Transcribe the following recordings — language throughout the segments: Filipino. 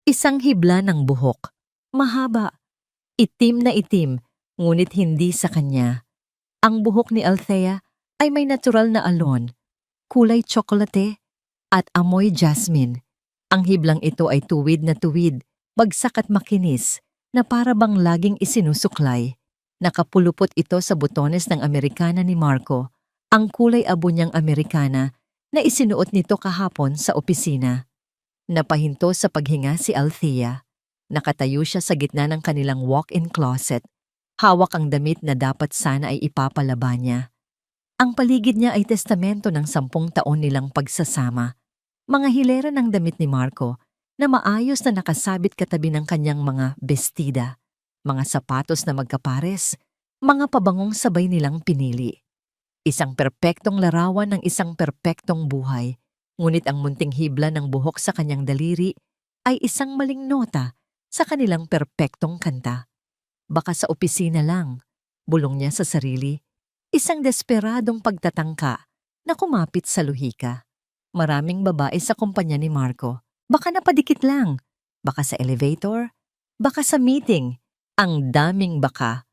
Isang hibla ng buhok. Mahaba, itim na itim, ngunit hindi sa kanya. Ang buhok ni Althea ay may natural na alon, kulay tsokolate, at amoy jasmine. Ang hiblang ito ay tuwid na tuwid, bagsak at makinis, na para bang laging isinusuklay. Nakapulupot ito sa butones ng Amerikana ni Marco, ang kulay abo niyang Amerikana na isinuot nito kahapon sa opisina. Napahinto sa paghinga si Althea. Nakatayo siya sa gitna ng kanilang walk-in closet. Hawak ang damit na dapat sana ay ipapalaba niya. Ang paligid niya ay testamento ng 10 taon nilang pagsasama. Mga hilera ng damit ni Marco na maayos na nakasabit katabi ng kanyang mga bestida, mga sapatos na magkapares, mga pabangong sabay nilang pinili. Isang perpektong larawan ng isang perpektong buhay. Ngunit ang munting hibla ng buhok sa kanyang daliri ay isang maling nota sa kanilang perpektong kanta. Baka sa opisina lang, bulong niya sa sarili, isang desperadong pagtatangka na kumapit sa luhika. Maraming babae sa kumpanya ni Marco. Baka napadikit lang. Baka sa elevator. Baka sa meeting. Ang daming baka.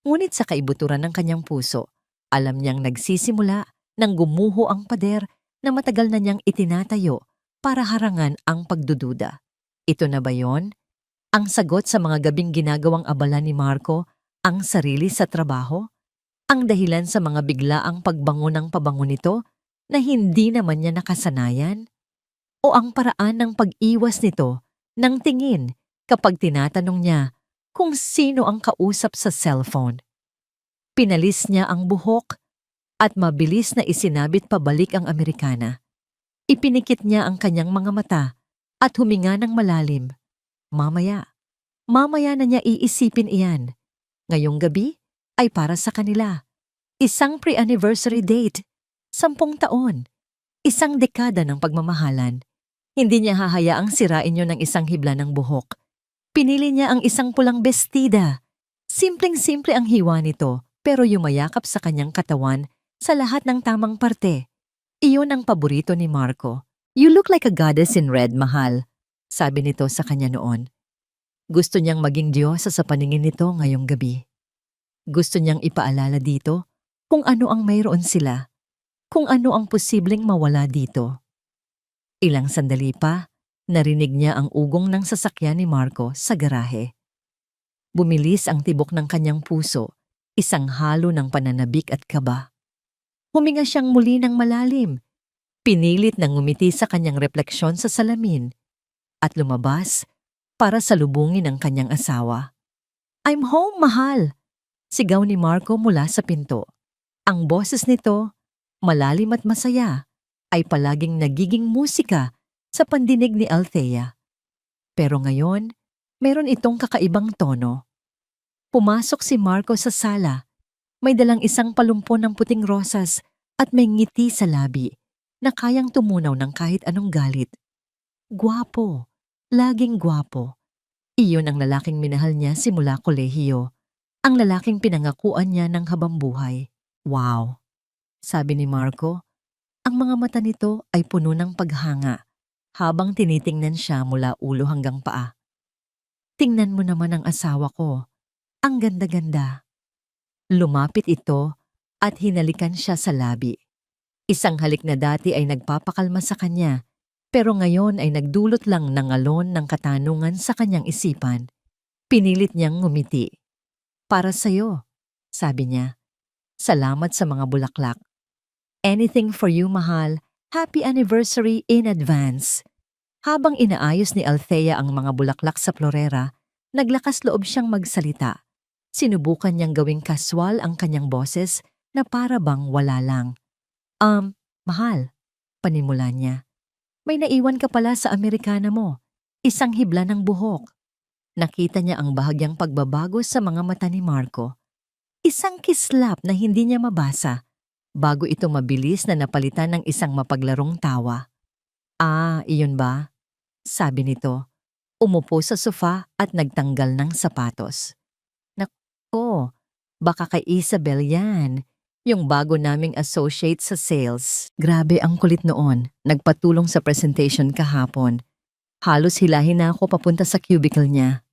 Ngunit sa kaibuturan ng kanyang puso, alam niyang nagsisimula nang gumuho ang pader na matagal na niyang itinatayo para harangan ang pagdududa. Ito na ba yon? Ang sagot sa mga gabing ginagawang abala ni Marco, ang sarili sa trabaho? Ang dahilan sa mga biglaang pagbango ng pabango nito na hindi naman niya nakasanayan? O ang paraan ng pag-iwas nito ng tingin kapag tinatanong niya kung sino ang kausap sa cellphone? Pinalis niya ang buhok at mabilis na isinabit pabalik ang Amerikana. Ipinikit niya ang kanyang mga mata at huminga ng malalim. Mamaya na niya iisipin iyan. Ngayong gabi ay para sa kanila. Isang pre-anniversary date, 10 taon, isang dekada ng pagmamahalan. Hindi niya hahayaang sirain yun ng isang hibla ng buhok. Pinili niya ang isang pulang bestida. Simpleng-simple ang hiwa nito, pero yumayakap sa kanyang katawan sa lahat ng tamang parte. Iyon ang paborito ni Marco. You look like a goddess in red, mahal, sabi nito sa kanya noon. Gusto niyang maging diyosa sa paningin nito ngayong gabi. Gusto niyang ipaalala dito kung ano ang mayroon sila, kung ano ang posibleng mawala dito. Ilang sandali pa, narinig niya ang ugong ng sasakyan ni Marco sa garahe. Bumilis ang tibok ng kanyang puso, isang halo ng pananabik at kaba. Huminga siyang muli ng malalim. Pinilit na ngumiti sa kanyang refleksyon sa salamin at lumabas para salubungin ang kanyang asawa. I'm home, mahal! Sigaw ni Marco mula sa pinto. Ang boses nito, malalim at masaya, ay palaging nagiging musika sa pandinig ni Althea. Pero ngayon, meron itong kakaibang tono. Pumasok si Marco sa sala. May dalang isang palumpon ng puting rosas at may ngiti sa labi na kayang tumunaw ng kahit anong galit. Gwapo, laging gwapo. Iyon ang lalaking minahal niya simula kolehiyo. Ang lalaking pinangakuan niya ng habambuhay. Wow, sabi ni Marco. Ang mga mata nito ay puno ng paghanga habang tinitingnan siya mula ulo hanggang paa. Tingnan mo naman ang asawa ko. Ang ganda-ganda. Lumapit ito at hinalikan siya sa labi. Isang halik na dati ay nagpapakalma sa kanya, pero ngayon ay nagdulot lang ng alon ng katanungan sa kanyang isipan. Pinilit niyang ngumiti. Para sa'yo, sabi niya. Salamat sa mga bulaklak. Anything for you, mahal. Happy anniversary in advance. Habang inaayos ni Althea ang mga bulaklak sa florera, naglakas loob siyang magsalita. Sinubukan niyang gawing kaswal ang kanyang boses na para bang wala lang. Mahal, panimula niya. May naiwan ka pala sa Amerikana mo. Isang hibla ng buhok. Nakita niya ang bahagyang pagbabago sa mga mata ni Marco. Isang kislap na hindi niya mabasa, bago ito mabilis na napalitan ng isang mapaglarong tawa. Iyon ba? Sabi nito. Umupo sa sofa at nagtanggal ng sapatos. Nako, baka kay Isabel yan. Yung bago naming associate sa sales. Grabe ang kulit noon. Nagpatulong sa presentation kahapon. Halos hilahin na ako papunta sa cubicle niya.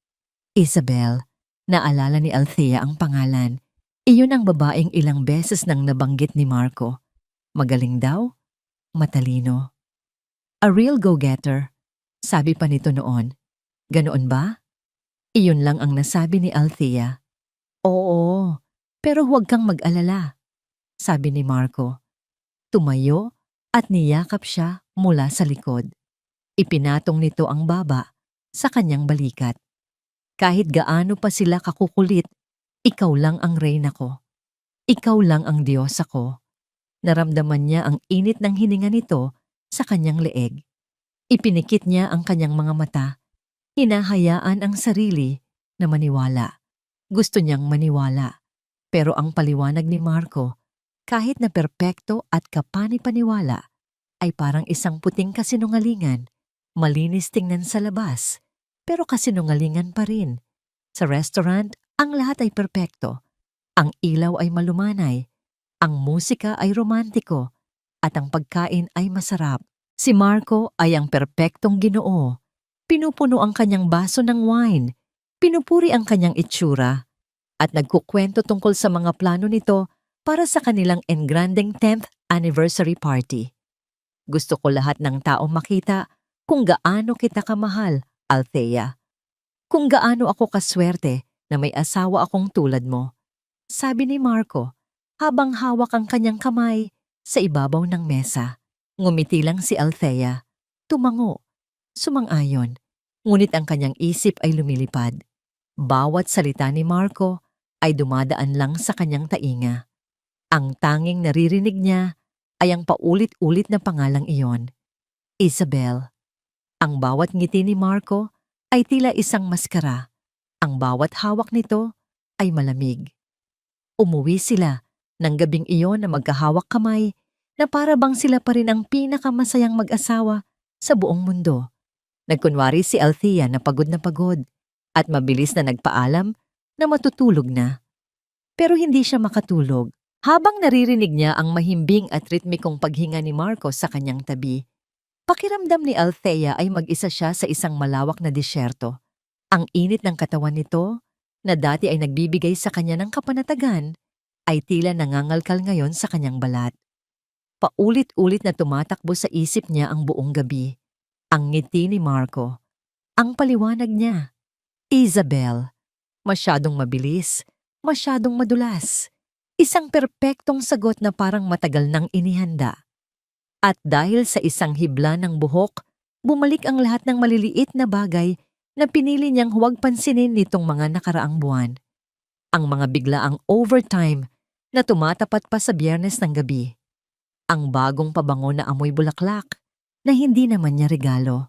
Isabel, naalala ni Althea ang pangalan. Iyon ang babaeng ilang beses nang nabanggit ni Marco. Magaling daw, matalino. A real go-getter, sabi pa nito noon. Ganoon ba? Iyon lang ang nasabi ni Althea. Oo, pero huwag kang mag-alala, sabi ni Marco. Tumayo at niyakap siya mula sa likod. Ipinatong nito ang baba sa kanyang balikat. Kahit gaano pa sila kakukulit, ikaw lang ang reyna ko. Ikaw lang ang Diyos ako. Naramdaman niya ang init ng hininga nito sa kanyang leeg. Ipinikit niya ang kanyang mga mata. Hinahayaan ang sarili na maniwala. Gusto niyang maniwala. Pero ang paliwanag ni Marco, kahit na perpekto at kapani-paniwala, ay parang isang puting kasinungalingan. Malinis tingnan sa labas, pero kasinungalingan pa rin. Sa restaurant, ang lahat ay perpekto. Ang ilaw ay malumanay, ang musika ay romantiko, at ang pagkain ay masarap. Si Marco ay ang perpektong Ginoo. Pinupuno ang kanyang baso ng wine, pinupuri ang kanyang itsura, at nagkukwento tungkol sa mga plano nito para sa kanilang engrandeng 10th anniversary party. Gusto ko lahat ng tao makita kung gaano kita kamahal, Althea. Kung gaano ako kaswerte na may asawa akong tulad mo, sabi ni Marco habang hawak ang kanyang kamay sa ibabaw ng mesa. Ngumiti lang si Althea. Tumango. Sumang-ayon. Ngunit ang kanyang isip ay lumilipad. Bawat salita ni Marco ay dumadaan lang sa kanyang tainga. Ang tanging naririnig niya ay ang paulit-ulit na pangalang iyon. Isabel. Ang bawat ngiti ni Marco ay tila isang maskara. Ang bawat hawak nito ay malamig. Umuwi sila ng gabing iyon na magkahawak kamay na para bang sila pa rin ang pinakamasayang mag-asawa sa buong mundo. Nagkunwari si Althea na pagod at mabilis na nagpaalam na matutulog na. Pero hindi siya makatulog. Habang naririnig niya ang mahimbing at ritmikong paghinga ni Marco sa kanyang tabi, pakiramdam ni Althea ay mag-isa siya sa isang malawak na disyerto. Ang init ng katawan nito, na dati ay nagbibigay sa kanya ng kapanatagan, ay tila nangangalkal ngayon sa kanyang balat. Paulit-ulit na tumatakbo sa isip niya ang buong gabi. Ang ngiti ni Marco. Ang paliwanag niya. Isabel. Masyadong mabilis, masyadong madulas. Isang perpektong sagot na parang matagal nang inihanda. At dahil sa isang hibla ng buhok, bumalik ang lahat ng maliliit na bagay na pinili niyang huwag pansinin nitong mga nakaraang buwan. Ang mga biglaang overtime na tumatapat pa sa Biyernes ng gabi. Ang bagong pabango na amoy bulaklak na hindi naman niya regalo.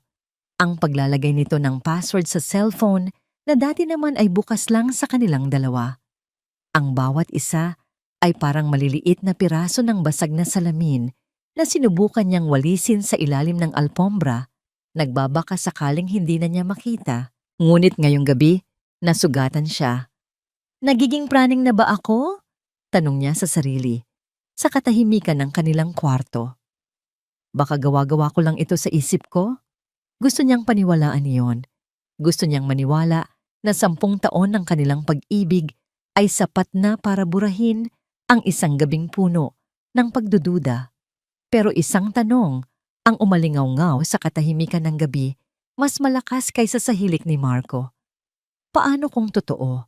Ang paglalagay nito ng password sa cellphone na dati naman ay bukas lang sa kanilang dalawa. Ang bawat isa ay parang maliliit na piraso ng basag na salamin na sinubukan niyang walisin sa ilalim ng alpombra, nagbabaka sakaling hindi na niya makita. Ngunit ngayong gabi, nasugatan siya. Nagiging praning na ba ako? Tanong niya sa sarili, sa katahimikan ng kanilang kwarto. Baka gawa-gawa ko lang ito sa isip ko? Gusto niyang paniwalaan iyon. Gusto niyang maniwala na 10 taon ng kanilang pag-ibig ay sapat na para burahin ang isang gabing puno ng pagdududa. Pero isang tanong ang umalingaw-ngaw sa katahimikan ng gabi, mas malakas kaysa sa hilik ni Marco. Paano kung totoo?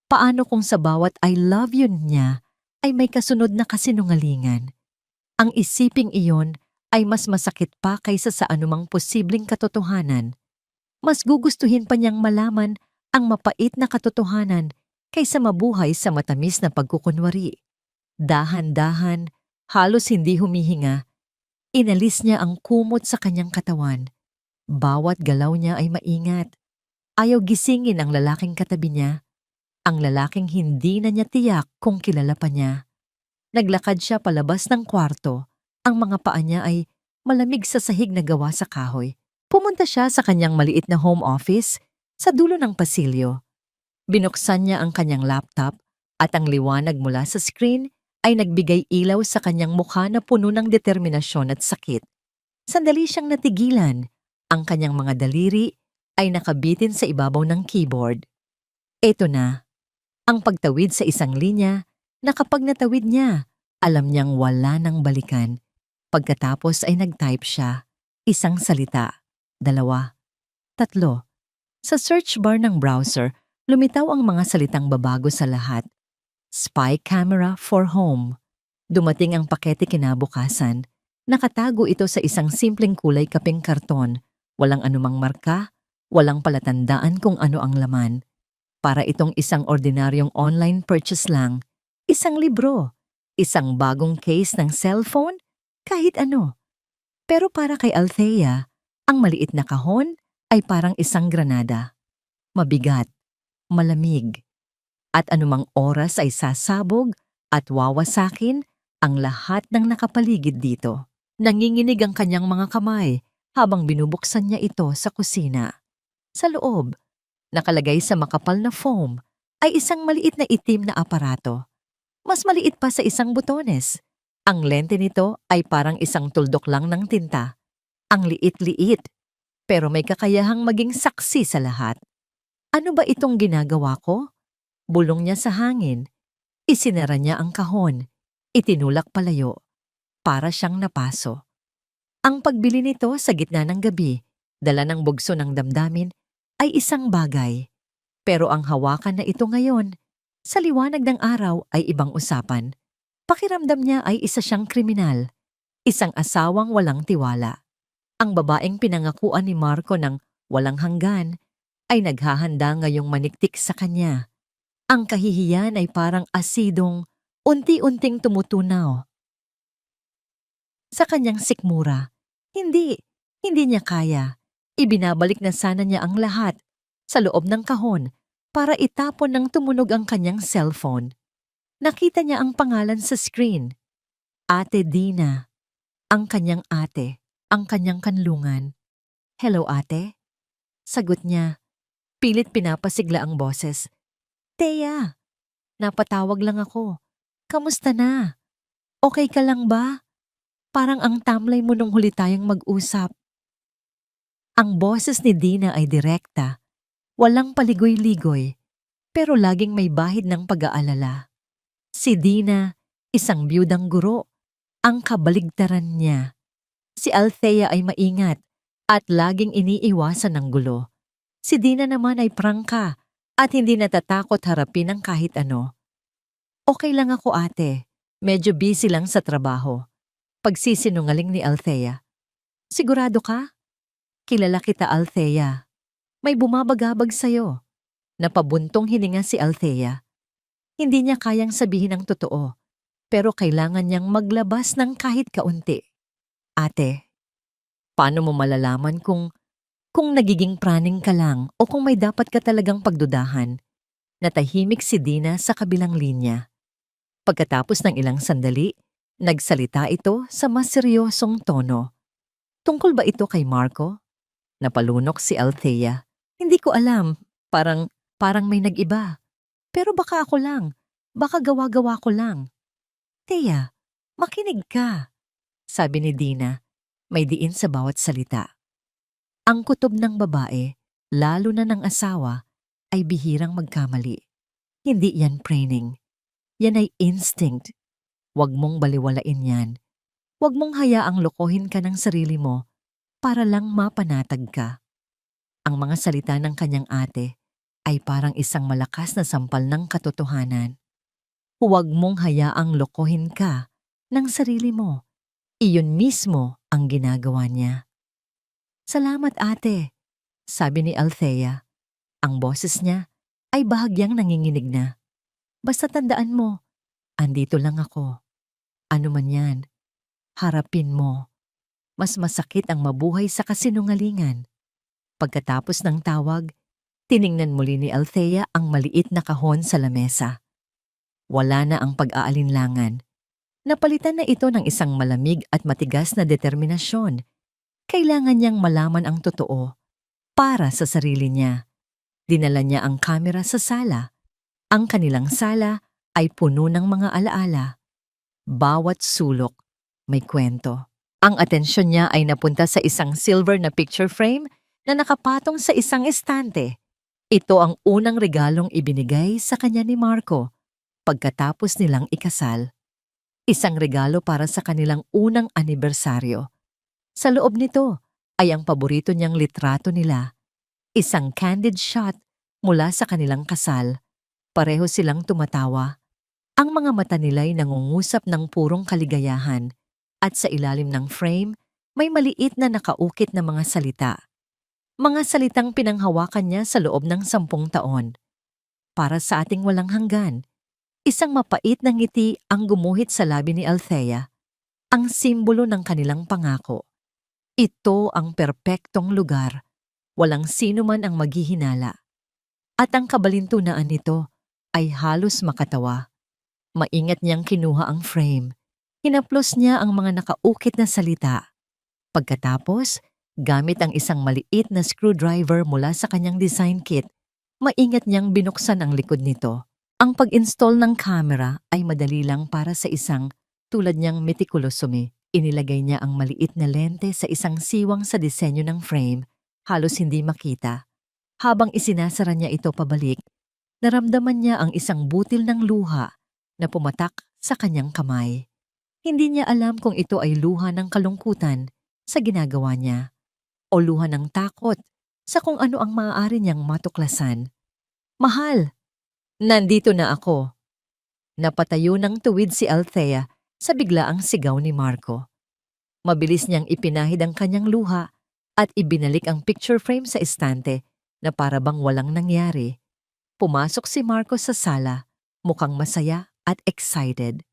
Paano kung sa bawat I love you niya ay may kasunod na kasinungalingan? Ang isiping iyon ay mas masakit pa kaysa sa anumang posibleng katotohanan. Mas gugustuhin pa niyang malaman ang mapait na katotohanan kaysa mabuhay sa matamis na pagkukunwari. Dahan-dahan, halos hindi humihinga, inalis niya ang kumot sa kanyang katawan. Bawat galaw niya ay maingat. Ayaw gisingin ang lalaking katabi niya. Ang lalaking hindi na niya tiyak kung kilala pa niya. Naglakad siya palabas ng kwarto. Ang mga paa niya ay malamig sa sahig na gawa sa kahoy. Pumunta siya sa kanyang maliit na home office sa dulo ng pasilyo. Binuksan niya ang kanyang laptop at ang liwanag mula sa screen ay nagbigay ilaw sa kanyang mukha na puno ng determinasyon at sakit. Sandali siyang natigilan, Ang kanyang mga daliri ay nakabitin sa ibabaw ng keyboard. Eto na, ang pagtawid sa isang linya na kapag natawid niya, alam niyang wala nang balikan. Pagkatapos ay nag-type siya. Isang salita, 2, 3. Sa search bar ng browser, lumitaw ang mga salitang babago sa lahat. Spy camera for home. Dumating ang pakete kinabukasan. Nakatago ito sa isang simpleng kulay kapeng karton. Walang anumang marka, walang palatandaan kung ano ang laman. Para itong isang ordinaryong online purchase lang. Isang libro, isang bagong case ng cellphone, kahit ano. Pero para kay Althea, ang maliit na kahon ay parang isang granada. Mabigat, malamig, at anumang oras ay sasabog at wawasakin ang lahat ng nakapaligid dito. Nanginginig ang kanyang mga kamay habang binubuksan niya ito sa kusina. Sa loob, nakalagay sa makapal na foam, ay isang maliit na itim na aparato. Mas maliit pa sa isang butones. Ang lente nito ay parang isang tuldok lang ng tinta. Ang liit-liit, pero may kakayahang maging saksi sa lahat. Ano ba itong ginagawa ko? Bulong niya sa hangin. Isinara niya ang kahon. Itinulak palayo. Para siyang napaso. Ang pagbili nito sa gitna ng gabi, dala ng bugso ng damdamin, ay isang bagay. Pero ang hawakan na ito ngayon, sa liwanag ng araw ay ibang usapan. Pakiramdam niya ay isa siyang kriminal. Isang asawang walang tiwala. Ang babaeng pinangakuan ni Marco ng walang hanggan ay naghahanda ngayong maniktik sa kanya. Ang kahihiyan ay parang asidong unti-unting tumutunaw sa kanyang sikmura. Hindi niya kaya. Ibinabalik na sana niya ang lahat sa loob ng kahon para itapon ng tumunog ang kanyang cellphone. Nakita niya ang pangalan sa screen. Ate Dina. Ang kanyang ate. Ang kanyang kanlungan. Hello, ate? Sagot niya. Pilit pinapasigla ang boses. Thea, napatawag lang ako. Kamusta na? Okay ka lang ba? Parang ang tamlay mo nung huli tayong mag-usap. Ang boses ni Dina ay direkta. Walang paligoy-ligoy, pero laging may bahid ng pag-aalala. Si Dina, isang biyudang guro, ang kabaligtaran niya. Si Althea ay maingat at laging iniiwasan ng gulo. Si Dina naman ay prangka at hindi natatakot harapin ang kahit ano. Okay lang ako, ate. Medyo busy lang sa trabaho. Pagsisinungaling ni Althea. Sigurado ka? Kilala kita, Althea. May bumabagabag sa'yo. Napabuntong hininga si Althea. Hindi niya kayang sabihin ang totoo, pero kailangan niyang maglabas ng kahit kaunti. Ate, paano mo malalaman kung nagiging praning ka lang o kung may dapat ka talagang pagdudahan? Natahimik si Dina sa kabilang linya. Pagkatapos ng ilang sandali, nagsalita ito sa mas seryosong tono. Tungkol ba ito kay Marco? Napalunok si Althea. Hindi ko alam. Parang may nag-iba. Pero baka ako lang. Baka gawa-gawa ko lang. Thea, makinig ka. Sabi ni Dina, may diin sa bawat salita. Ang kutob ng babae, lalo na ng asawa, ay bihirang magkamali. Hindi yan training. Yan ay instinct. Huwag mong baliwalain yan. Huwag mong hayaang lokohin ka ng sarili mo para lang mapanatag ka. Ang mga salita ng kanyang ate ay parang isang malakas na sampal ng katotohanan. Huwag mong hayaang lokohin ka ng sarili mo. Iyon mismo ang ginagawa niya. Salamat, ate, sabi ni Althea. Ang boses niya ay bahagyang nanginginig na. Basta tandaan mo, andito lang ako. Ano man yan, harapin mo. Mas masakit ang mabuhay sa kasinungalingan. Pagkatapos ng tawag, tiningnan muli ni Althea ang maliit na kahon sa lamesa. Wala na ang pag-aalinlangan. Napalitan na ito ng isang malamig at matigas na determinasyon. Kailangan niyang malaman ang totoo para sa sarili niya. Dinala niya ang kamera sa sala. Ang kanilang sala ay puno ng mga alaala. Bawat sulok may kwento. Ang atensyon niya ay napunta sa isang silver na picture frame na nakapatong sa isang estante. Ito ang unang regalong ibinigay sa kanya ni Marco pagkatapos nilang ikasal. Isang regalo para sa kanilang unang anibersaryo. Sa loob nito ay ang paborito niyang litrato nila. Isang candid shot mula sa kanilang kasal. Pareho silang tumatawa. Ang mga mata nila'y nangungusap ng purong kaligayahan at sa ilalim ng frame may maliit na nakaukit na mga salita. Mga salitang pinanghawakan niya sa loob ng 10 taon. Para sa ating walang hanggan, isang mapait na ngiti ang gumuhit sa labi ni Althea, ang simbolo ng kanilang pangako. Ito ang perpektong lugar, walang sino man ang maghihinala. At ang kabalintunaan nito ay halos makatawa. Maingat niyang kinuha ang frame. Hinaplos niya ang mga nakaukit na salita. Pagkatapos, gamit ang isang maliit na screwdriver mula sa kanyang design kit, maingat niyang binuksan ang likod nito. Ang pag-install ng camera ay madali lang para sa isang tulad niyang meticulously. Inilagay niya ang maliit na lente sa isang siwang sa disenyo ng frame, halos hindi makita. Habang isinasara niya ito pabalik, naramdaman niya ang isang butil ng luha na pumatak sa kanyang kamay. Hindi niya alam kung ito ay luha ng kalungkutan sa ginagawa niya o luha ng takot sa kung ano ang maaari niyang matuklasan. Mahal, nandito na ako. Napatayo ng tuwid si Althea sa biglaang sigaw ni Marco. Mabilis niyang ipinahid ang kanyang luha at ibinalik ang picture frame sa estante na para bang walang nangyari. Pumasok si Marco sa sala, mukhang masaya at excited.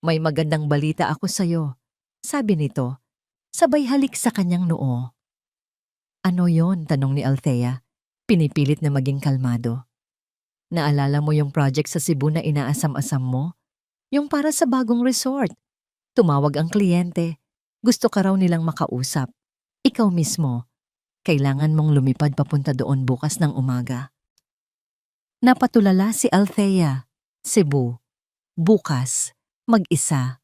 May magandang balita ako sa'yo, sabi nito, sabay halik sa kanyang noo. Ano yon? Tanong ni Althea, pinipilit na maging kalmado. Naalala mo yung project sa Cebu na inaasam-asam mo? Yung para sa bagong resort. Tumawag ang kliyente. Gusto ka raw nilang makausap. Ikaw mismo. Kailangan mong lumipad papunta doon bukas ng umaga. Napatulala si Althea. Cebu. Bukas. Mag-isa.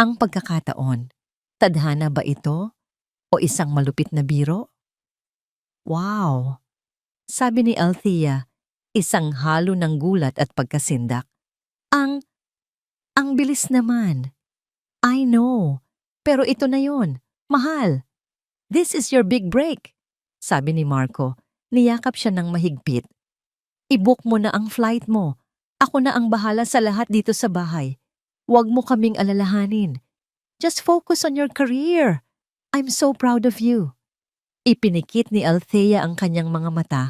Ang pagkakataon. Tadhana ba ito? O isang malupit na biro? Wow! Sabi ni Althea, isang halo ng gulat at pagkasindak. Ang bilis naman. I know. Pero ito na yon. Mahal. This is your big break. Sabi ni Marco, niyakap siya ng mahigpit. I-book mo na ang flight mo. Ako na ang bahala sa lahat dito sa bahay. Huwag mo kaming alalahanin. Just focus on your career. I'm so proud of you. Ipinikit ni Althea ang kanyang mga mata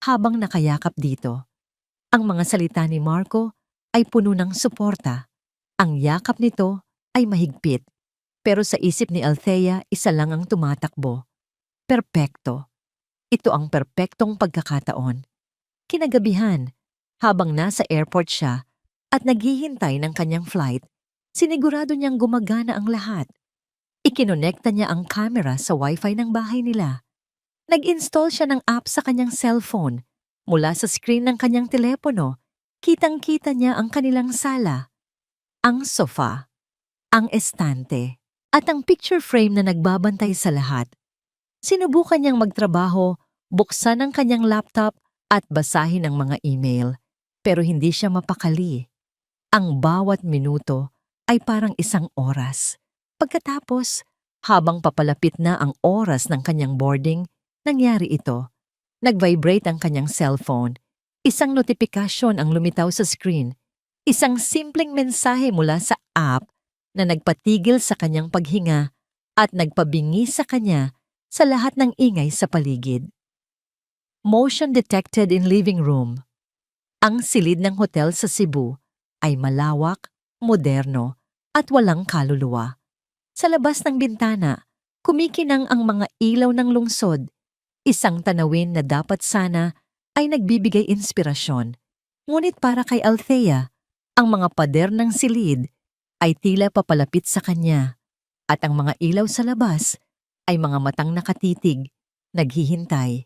habang nakayakap dito. Ang mga salita ni Marco ay puno ng suporta. Ang yakap nito ay mahigpit. Pero sa isip ni Althea, isa lang ang tumatakbo. Perpekto. Ito ang perpektong pagkakataon. Kinagabihan, habang nasa airport siya at naghihintay ng kanyang flight, sinigurado niyang gumagana ang lahat. Ikinonekta niya ang camera sa wifi ng bahay nila. Nag-install siya ng app sa kanyang cellphone. Mula sa screen ng kanyang telepono, kitang-kita niya ang kanilang sala, ang sofa, ang estante, at ang picture frame na nagbabantay sa lahat. Sinubukan niyang magtrabaho, buksan ang kanyang laptop at basahin ang mga email, pero hindi siya mapakali. Ang bawat minuto ay parang isang oras. Pagkatapos, habang papalapit na ang oras ng kanyang boarding, nangyari ito. Nag-vibrate ang kanyang cellphone. Isang notifikasyon ang lumitaw sa screen. Isang simpleng mensahe mula sa app na nagpatigil sa kanyang paghinga at nagpabingi sa kanya sa lahat ng ingay sa paligid. Motion detected in living room. Ang silid ng hotel sa Cebu ay malawak, moderno, at walang kaluluwa. Sa labas ng bintana, kumikinang ang mga ilaw ng lungsod. Isang tanawin na dapat sana ay nagbibigay inspirasyon. Ngunit para kay Althea, ang mga pader ng silid ay tila papalapit sa kanya at ang mga ilaw sa labas ay mga matang nakatitig, naghihintay.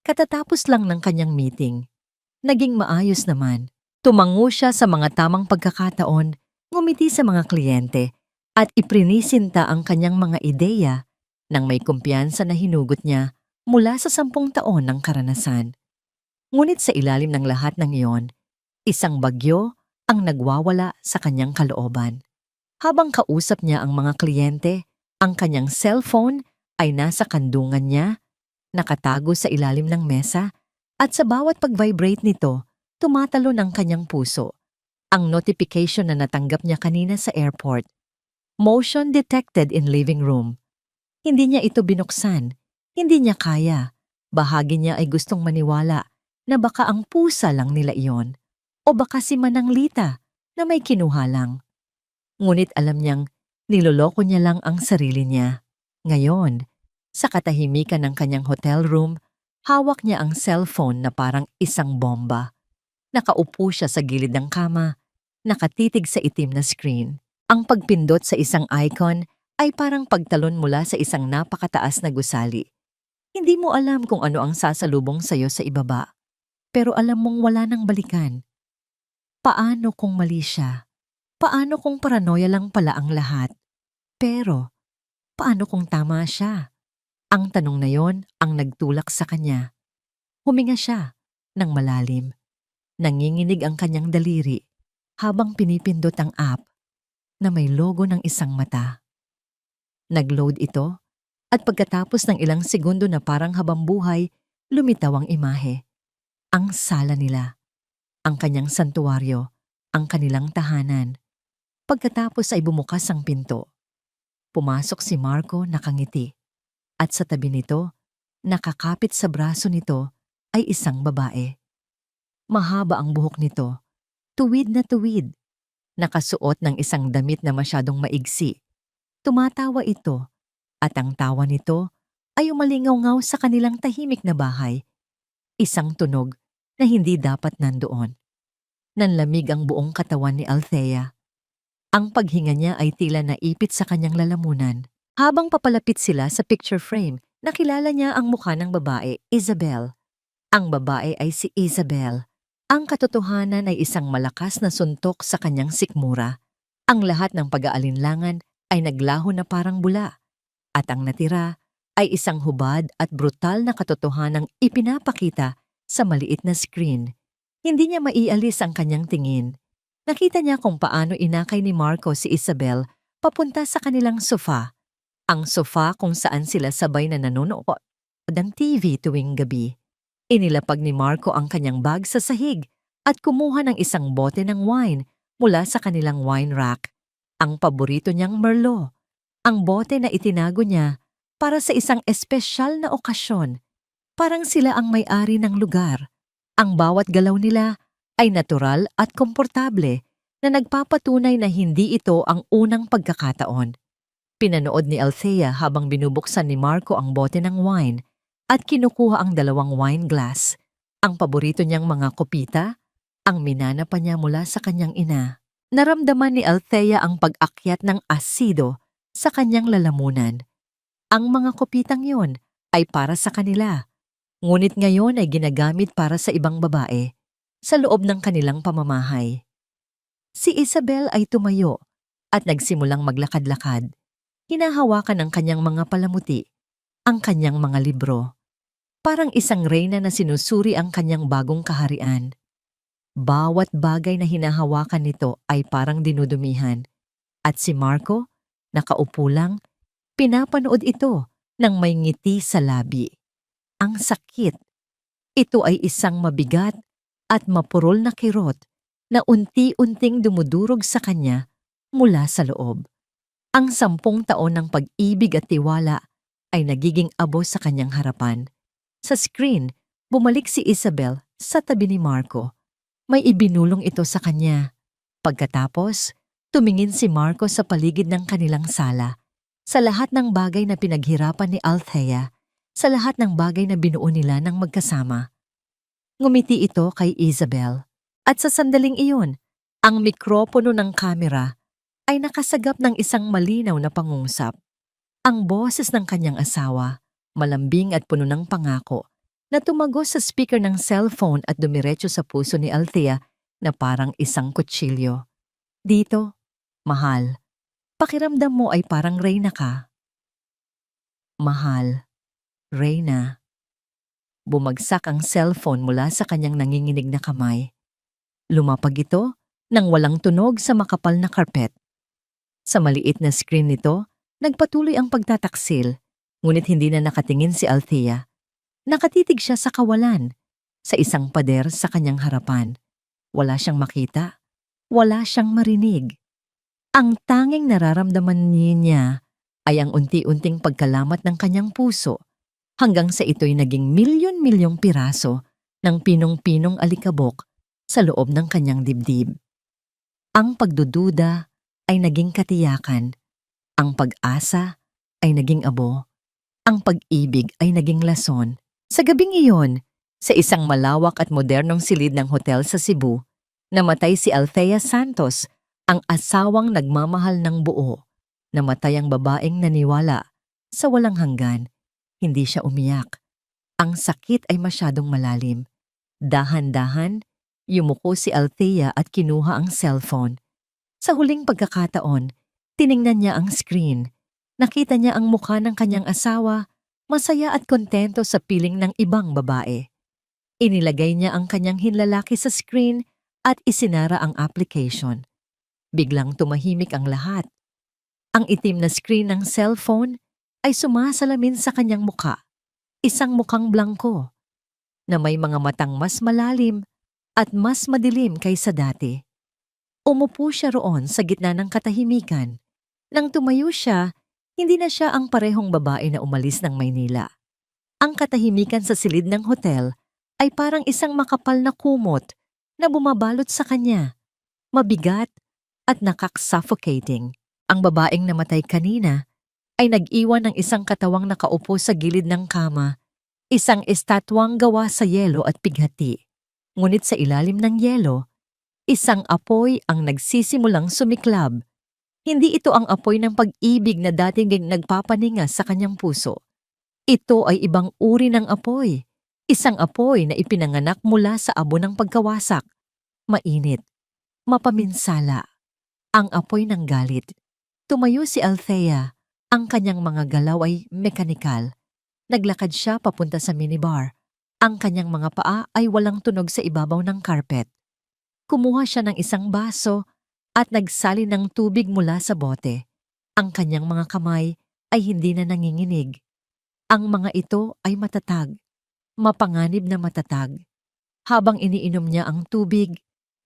Katatapos lang ng kanyang meeting. Naging maayos naman. Tumango siya sa mga tamang pagkakataon, ngumiti sa mga kliyente, at iprinisinta ang kanyang mga ideya nang may kumpiyansa na hinugot niya mula sa 10 taon ng karanasan. Ngunit sa ilalim ng lahat ng iyon, isang bagyo ang nagwawala sa kanyang kalooban. Habang kausap niya ang mga kliyente, ang kanyang cellphone ay nasa kandungan niya, nakatago sa ilalim ng mesa, at sa bawat pag-vibrate nito, tumatalo ng kanyang puso. Ang notification na natanggap niya kanina sa airport. Motion detected in living room. Hindi niya ito binuksan. Hindi niya kaya. Bahagi niya ay gustong maniwala na baka ang pusa lang nila iyon o baka si Manang Lita na may kinuha lang. Ngunit alam niyang niloloko niya lang ang sarili niya. Ngayon, sa katahimikan ng kanyang hotel room, hawak niya ang cellphone na parang isang bomba. Nakaupo siya sa gilid ng kama, nakatitig sa itim na screen. Ang pagpindot sa isang icon ay parang pagtalon mula sa isang napakataas na gusali. Hindi mo alam kung ano ang sasalubong sa'yo sa ibaba, pero alam mong wala nang balikan. Paano kung mali siya? Paano kung paranoia lang pala ang lahat? Pero, paano kung tama siya? Ang tanong na yon ang nagtulak sa kanya. Huminga siya ng malalim. Nanginginig ang kanyang daliri habang pinipindot ang app na may logo ng isang mata. Nag-load ito at pagkatapos ng ilang segundo na parang habambuhay, lumitaw ang imahe. Ang sala nila, ang kanyang santuwaryo, ang kanilang tahanan. Pagkatapos ay bumukas ang pinto. Pumasok si Marco nakangiti at sa tabi nito, nakakapit sa braso nito ay isang babae. Mahaba ang buhok nito, tuwid na tuwid. Nakasuot ng isang damit na masyadong maigsi. Tumatawa ito at ang tawa nito ay umalingaw-ngaw sa kanilang tahimik na bahay. Isang tunog na hindi dapat nandoon. Nanlamig ang buong katawan ni Althea. Ang paghinga niya ay tila naipit sa kanyang lalamunan. Habang papalapit sila sa picture frame, nakilala niya ang mukha ng babae, Isabel. Ang babae ay si Isabel. Ang katotohanan ay isang malakas na suntok sa kanyang sikmura. Ang lahat ng pag-aalinlangan ay naglaho na parang bula. At ang natira ay isang hubad at brutal na katotohanang ipinapakita sa maliit na screen. Hindi niya maialis ang kanyang tingin. Nakita niya kung paano inakay ni Marco si Isabel papunta sa kanilang sofa. Ang sofa kung saan sila sabay na nanonood ng TV tuwing gabi. Inilapag ni Marco ang kanyang bag sa sahig at kumuha ng isang bote ng wine mula sa kanilang wine rack. Ang paborito niyang Merlot. Ang bote na itinago niya para sa isang espesyal na okasyon. Parang sila ang may-ari ng lugar. Ang bawat galaw nila ay natural at komportable na nagpapatunay na hindi ito ang unang pagkakataon. Pinanood ni Althea habang binubuksan ni Marco ang bote ng wine at kinukuha ang 2 wine glass. Ang paborito niyang mga kopita, ang minana pa niya mula sa kanyang ina. Naramdaman ni Althea ang pag-akyat ng asido sa kanyang lalamunan. Ang mga kopitang yon ay para sa kanila. Ngunit ngayon ay ginagamit para sa ibang babae sa loob ng kanilang pamamahay. Si Isabel ay tumayo at nagsimulang maglakad-lakad. Hinahawakan ng kanyang mga palamuti, ang kanyang mga libro. Parang isang reyna na sinusuri ang kanyang bagong kaharian. Bawat bagay na hinahawakan nito ay parang dinudumihan. At si Marco, nakaupo lang, pinapanood ito ng may ngiti sa labi. Ang sakit. Ito ay isang mabigat at mapurol na kirot na unti-unting dumudurog sa kanya mula sa loob. Ang 10 taon ng pag-ibig at tiwala ay nagiging abo sa kanyang harapan. Sa screen, bumalik si Isabel sa tabi ni Marco. May ibinulong ito sa kanya. Pagkatapos, tumingin si Marco sa paligid ng kanilang sala, sa lahat ng bagay na pinaghirapan ni Althea, sa lahat ng bagay na binuo nila ng magkasama. Ngumiti ito kay Isabel. At sa sandaling iyon, ang mikropono ng kamera ay nakasagap ng isang malinaw na pangungusap. Ang boses ng kanyang asawa, malambing at puno ng pangako, na tumagos sa speaker ng cellphone at dumiretso sa puso ni Althea na parang isang kutsilyo. Dito, mahal, Pakiramdam mo ay parang reyna ka. Mahal, Reyna. Bumagsak ang cellphone mula sa kanyang nanginginig na kamay. Lumapag ito nang walang tunog sa makapal na karpet. Sa maliit na screen nito, nagpatuloy ang pagtataksil, ngunit hindi na nakatingin si Althea. Nakatitig siya sa kawalan, sa isang pader sa kanyang harapan. Wala siyang makita, wala siyang marinig. Ang tanging nararamdaman niya ay ang unti-unting pagkalamat ng kanyang puso hanggang sa ito'y naging milyon-milyong piraso ng pinong-pinong alikabok sa loob ng kanyang dibdib. Ang pagdududa ay naging katiyakan, ang pag-asa ay naging abo, ang pag-ibig ay naging lason. Sa gabing iyon, sa isang malawak at modernong silid ng hotel sa Cebu, namatay si Althea Santos, ang asawang nagmamahal ng buo. Namatay ang babaeng naniwala sa walang hanggan. Hindi siya umiyak. Ang sakit ay masyadong malalim. Dahan-dahan, yumuko si Althea at kinuha ang cellphone. Sa huling pagkakataon, tiningnan niya ang screen. Nakita niya ang mukha ng kanyang asawa, masaya at kontento sa piling ng ibang babae. Inilagay niya ang kanyang hinlalaki sa screen at isinara ang application. Biglang tumahimik ang lahat. Ang itim na screen ng cellphone ay sumasalamin sa kanyang mukha. Isang mukhang blangko na may mga matang mas malalim at mas madilim kaysa dati. Umupo siya roon sa gitna ng katahimikan. Nang tumayo siya, hindi na siya ang parehong babae na umalis ng Maynila. Ang katahimikan sa silid ng hotel ay parang isang makapal na kumot na bumabalot sa kanya. Mabigat at nakak-suffocating. Ang babaeng namatay kanina ay nag-iwan ng isang katawang nakaupo sa gilid ng kama, isang estatwang gawa sa yelo at pighati. Ngunit sa ilalim ng yelo, isang apoy ang nagsisimulang sumiklab. Hindi ito ang apoy ng pag-ibig na dating nagpapaninga sa kanyang puso. Ito ay ibang uri ng apoy. Isang apoy na ipinanganak mula sa abo ng pagkawasak. Mainit, mapaminsala. Ang apoy ng galit. Tumayo si Althea. Ang kanyang mga galaw ay mekanikal. Naglakad siya papunta sa minibar. Ang kanyang mga paa ay walang tunog sa ibabaw ng carpet. Kumuha siya ng isang baso at nagsali ng tubig mula sa bote. Ang kanyang mga kamay ay hindi na nanginginig. Ang mga ito ay matatag, mapanganib na matatag. Habang iniinom niya ang tubig,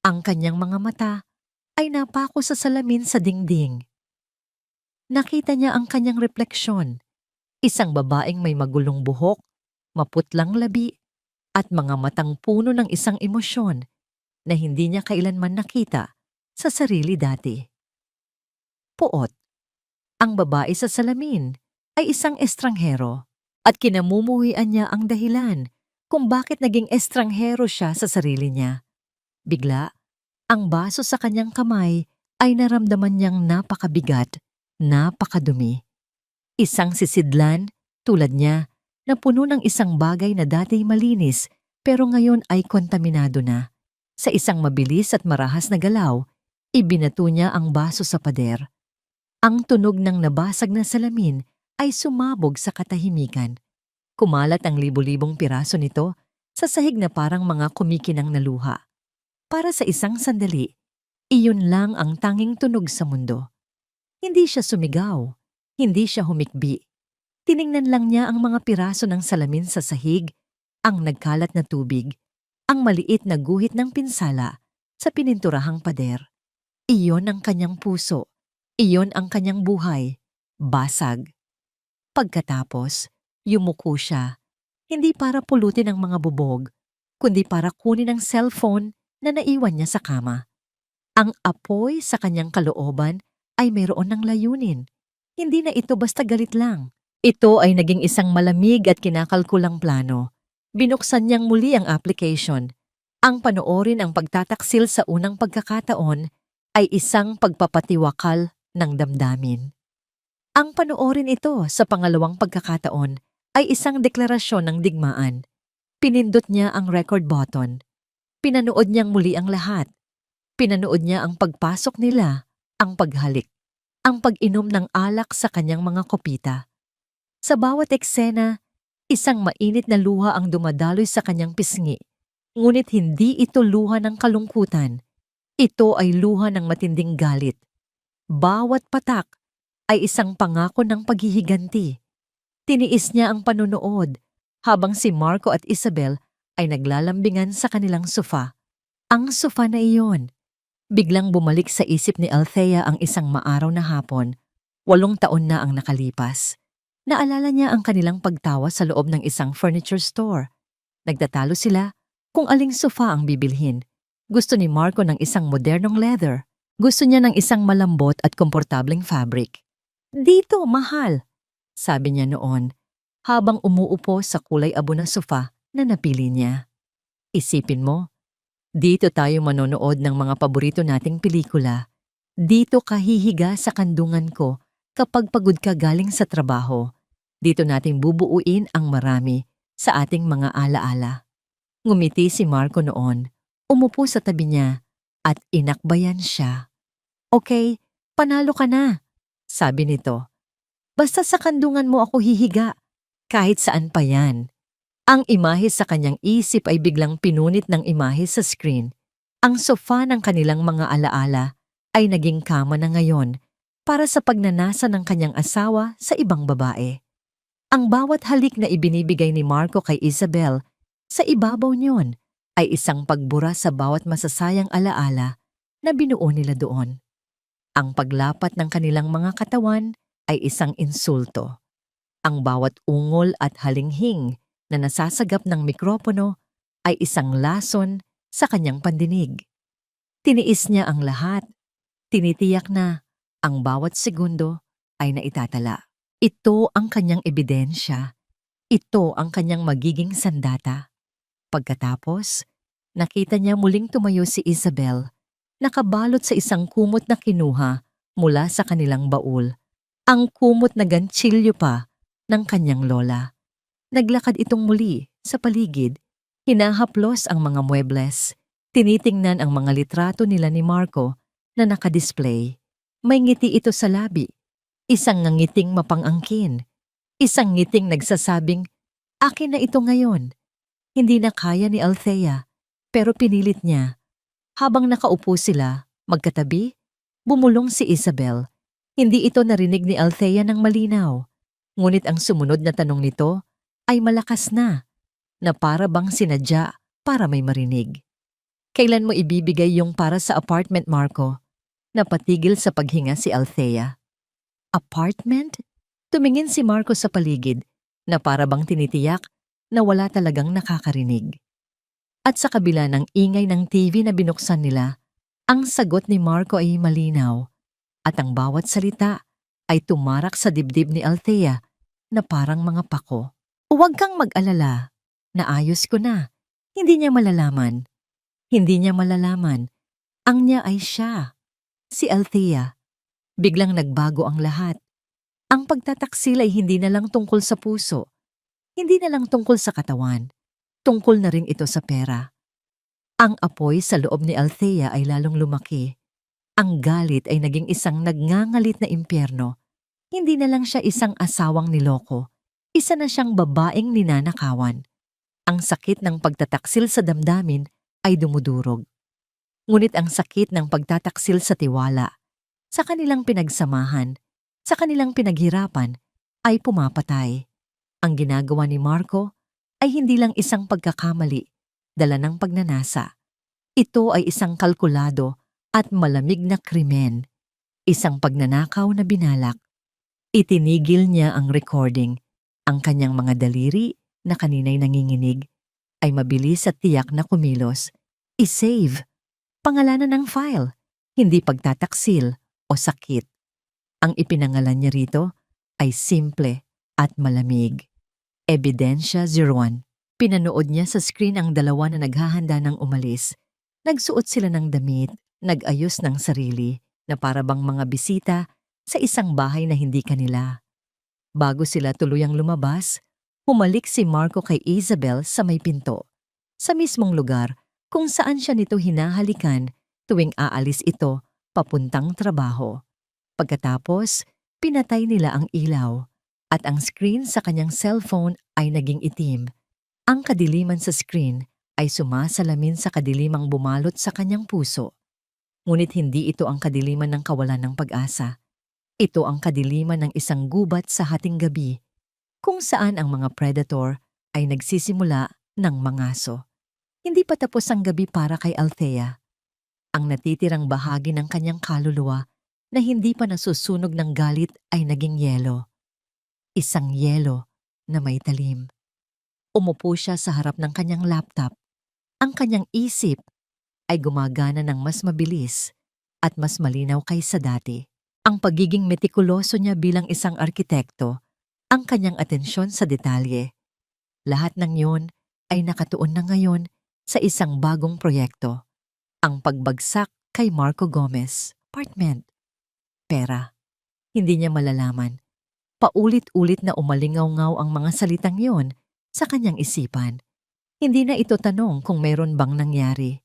ang kanyang mga mata ay napako sa salamin sa dingding. Nakita niya ang kanyang refleksyon, isang babaeng may magulong buhok, maputlang labi, at mga matang puno ng isang emosyon na hindi niya kailanman nakita sa sarili dati. Puot. Ang babae sa salamin ay isang estranghero at kinamumuhian niya ang dahilan kung bakit naging estranghero siya sa sarili niya. Bigla, ang baso sa kanyang kamay ay naramdaman niyang napakabigat, napakadumi. Isang sisidlan, tulad niya, na puno ng isang bagay na dati malinis pero ngayon ay kontaminado na. Sa isang mabilis at marahas na galaw, ibinato niya ang baso sa pader. Ang tunog ng nabasag na salamin ay sumabog sa katahimikan. Kumalat ang libo-libong piraso nito sa sahig na parang mga kumikinang na luha. Para sa isang sandali, iyon lang ang tanging tunog sa mundo. Hindi siya sumigaw, hindi siya humikbi. Tiningnan lang niya ang mga piraso ng salamin sa sahig, ang nagkalat na tubig, ang maliit na guhit ng pinsala sa pininturahang pader. Iyon ang kanyang puso, iyon ang kanyang buhay, basag. Pagkatapos, yumuko siya, hindi para pulutin ang mga bubog, kundi para kunin ang cellphone na naiwan niya sa kama. Ang apoy sa kanyang kalooban ay mayroon ng layunin. Hindi na ito basta galit lang. Ito ay naging isang malamig at kinakalkulang plano. Binuksan niyang muli ang application. Ang panoorin ang pagtataksil sa unang pagkakataon ay isang pagpapatiwakal ng damdamin. Ang panoorin ito sa pangalawang pagkakataon ay isang deklarasyon ng digmaan. Pinindot niya ang record button. Pinanood niyang muli ang lahat. Pinanood niya ang pagpasok nila, ang paghalik, ang pag-inom ng alak sa kanyang mga kopita. Sa bawat eksena, isang mainit na luha ang dumadaloy sa kanyang pisngi. Ngunit hindi ito luha ng kalungkutan. Ito ay luha ng matinding galit. Bawat patak ay isang pangako ng paghihiganti. Tiniis niya ang panunood habang si Marco at Isabel ay naglalambingan sa kanilang sofa. Ang sofa na iyon. Biglang bumalik sa isip ni Althea ang isang maaraw na hapon. 8 taon na ang nakalipas. Naalala niya ang kanilang pagtawa sa loob ng isang furniture store. Nagtatalo sila kung aling sofa ang bibilhin. Gusto ni Marco ng isang modernong leather. Gusto niya ng isang malambot at komportableng fabric. "Dito, mahal," sabi niya noon, habang umuupo sa kulay abo na sofa na napili niya. Isipin mo, dito tayo manonood ng mga paborito nating pelikula. Dito ka hihiga sa kandungan ko kapag pagod ka galing sa trabaho. Dito natin bubuuin ang marami sa ating mga alaala. Ngumiti si Marco noon, umupo sa tabi niya at inakbayan siya. "Okay, panalo ka na," sabi nito. "Basta sa kandungan mo ako hihiga, kahit saan pa yan." Ang imahe sa kanyang isip ay biglang pinunit ng imahe sa screen. Ang sofa ng kanilang mga alaala ay naging kama na ngayon para sa pagnanasa ng kanyang asawa sa ibang babae. Ang bawat halik na ibinibigay ni Marco kay Isabel sa ibabaw niyon ay isang pagbura sa bawat masasayang alaala na binuo nila doon. Ang paglapat ng kanilang mga katawan ay isang insulto. Ang bawat ungol at halinghing na nasasagap ng mikropono ay isang lason sa kanyang pandinig. Tiniis niya ang lahat. Tinitiyak na ang bawat segundo ay naitatala. Ito ang kanyang ebidensya. Ito ang kanyang magiging sandata. Pagkatapos, nakita niya muling tumayo si Isabel, nakabalot sa isang kumot na kinuha mula sa kanilang baul. Ang kumot na gantsilyo pa ng kanyang lola. Naglakad itong muli sa paligid, hinahaplos ang mga muebles, tinitingnan ang mga litrato nila ni Marco na nakadisplay. May ngiti ito sa labi, isang ngiting mapangangkin, isang ngiting nagsasabing, "Akin na ito ngayon." Hindi na kaya ni Althea, pero pinilit niya. Habang nakaupo sila, magkatabi, bumulong si Isabel. Hindi ito narinig ni Althea ng malinaw, ngunit ang sumunod na tanong nito ay malakas na para bang sinadya para may marinig. "Kailan mo ibibigay yung para sa apartment, Marco?" Napatigil sa paghinga si Althea. "Apartment?" Tumingin si Marco sa paligid na para bang tinitiyak na wala talagang nakakarinig. At sa kabila ng ingay ng TV na binuksan nila, ang sagot ni Marco ay malinaw at ang bawat salita ay tumarak sa dibdib ni Althea na parang mga pako. "Huwag kang mag-alala. Naayos ko na." Hindi niya malalaman. Hindi niya malalaman. Ang niya ay siya. Si Althea. Biglang nagbago ang lahat. Ang pagtataksil ay hindi na lang tungkol sa puso. Hindi na lang tungkol sa katawan. Tungkol na rin ito sa pera. Ang apoy sa loob ni Althea ay lalong lumaki. Ang galit ay naging isang nagngangalit na impyerno. Hindi na lang siya isang asawang niloko. Isa na siyang babaeng ninanakawan. Ang sakit ng pagtataksil sa damdamin ay dumudurog. Ngunit ang sakit ng pagtataksil sa tiwala, sa kanilang pinagsamahan, sa kanilang pinaghirapan, ay pumapatay. Ang ginagawa ni Marco ay hindi lang isang pagkakamali, dala ng pagnanasa. Ito ay isang kalkulado at malamig na krimen. Isang pagnanakaw na binalak. Itinigil niya ang recording. Ang kanyang mga daliri na kanina'y nanginginig ay mabilis at tiyak na kumilos. I-save. Pangalanan ng file, hindi pagtataksil o sakit. Ang ipinangalan niya rito ay simple at malamig. Ebidensya 01. Pinanood niya sa screen ang dalawa na naghahanda ng umalis. Nagsuot sila ng damit, nag-ayos ng sarili na para bang mga bisita sa isang bahay na hindi kanila. Bago sila tuluyang lumabas, humalik si Marco kay Isabel sa may pinto, sa mismong lugar kung saan siya nito hinahalikan tuwing aalis ito papuntang trabaho. Pagkatapos, pinatay nila ang ilaw at ang screen sa kanyang cellphone ay naging itim. Ang kadiliman sa screen ay sumasalamin sa kadilimang bumalot sa kanyang puso. Ngunit hindi ito ang kadiliman ng kawalan ng pag-asa. Ito ang kadiliman ng isang gubat sa hating gabi, kung saan ang mga predator ay nagsisimula ng mangaso. Hindi pa tapos ang gabi para kay Althea. Ang natitirang bahagi ng kanyang kaluluwa na hindi pa nasusunog ng galit ay naging yelo. Isang yelo na may talim. Umupo siya sa harap ng kanyang laptop. Ang kanyang isip ay gumagana ng mas mabilis at mas malinaw kaysa dati. Ang pagiging metikuloso niya bilang isang arkitekto, ang kanyang atensyon sa detalye. Lahat ng yon ay nakatuon na ngayon sa isang bagong proyekto. Ang pagbagsak kay Marco Gomez. Apartment. Pera. Hindi niya malalaman. Paulit-ulit na umalingaw-ngaw ang mga salitang yon sa kanyang isipan. Hindi na ito tanong kung meron bang nangyari.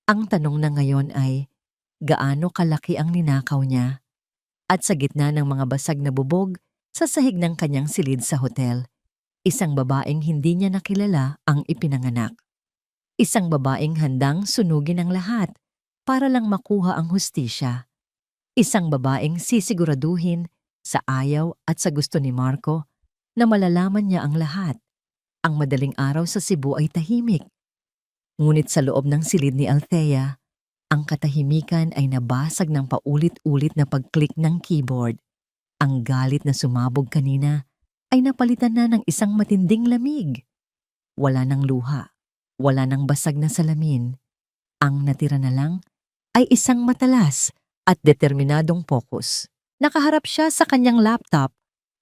Ang tanong na ngayon ay, gaano kalaki ang ninakaw niya? At sa gitna ng mga basag na bubog, sa sahig ng kanyang silid sa hotel, isang babaeng hindi niya nakilala ang ipinanganak. Isang babaeng handang sunugin ang lahat para lang makuha ang hustisya. Isang babaeng sisiguraduhin sa ayaw at sa gusto ni Marco na malalaman niya ang lahat. Ang madaling araw sa Cebu ay tahimik. Ngunit sa loob ng silid ni Althea, ang katahimikan ay nabasag ng paulit-ulit na pag-click ng keyboard. Ang galit na sumabog kanina ay napalitan na ng isang matinding lamig. Wala nang luha, wala nang basag na salamin. Ang natira na lang ay isang matalas at determinadong focus. Nakaharap siya sa kanyang laptop.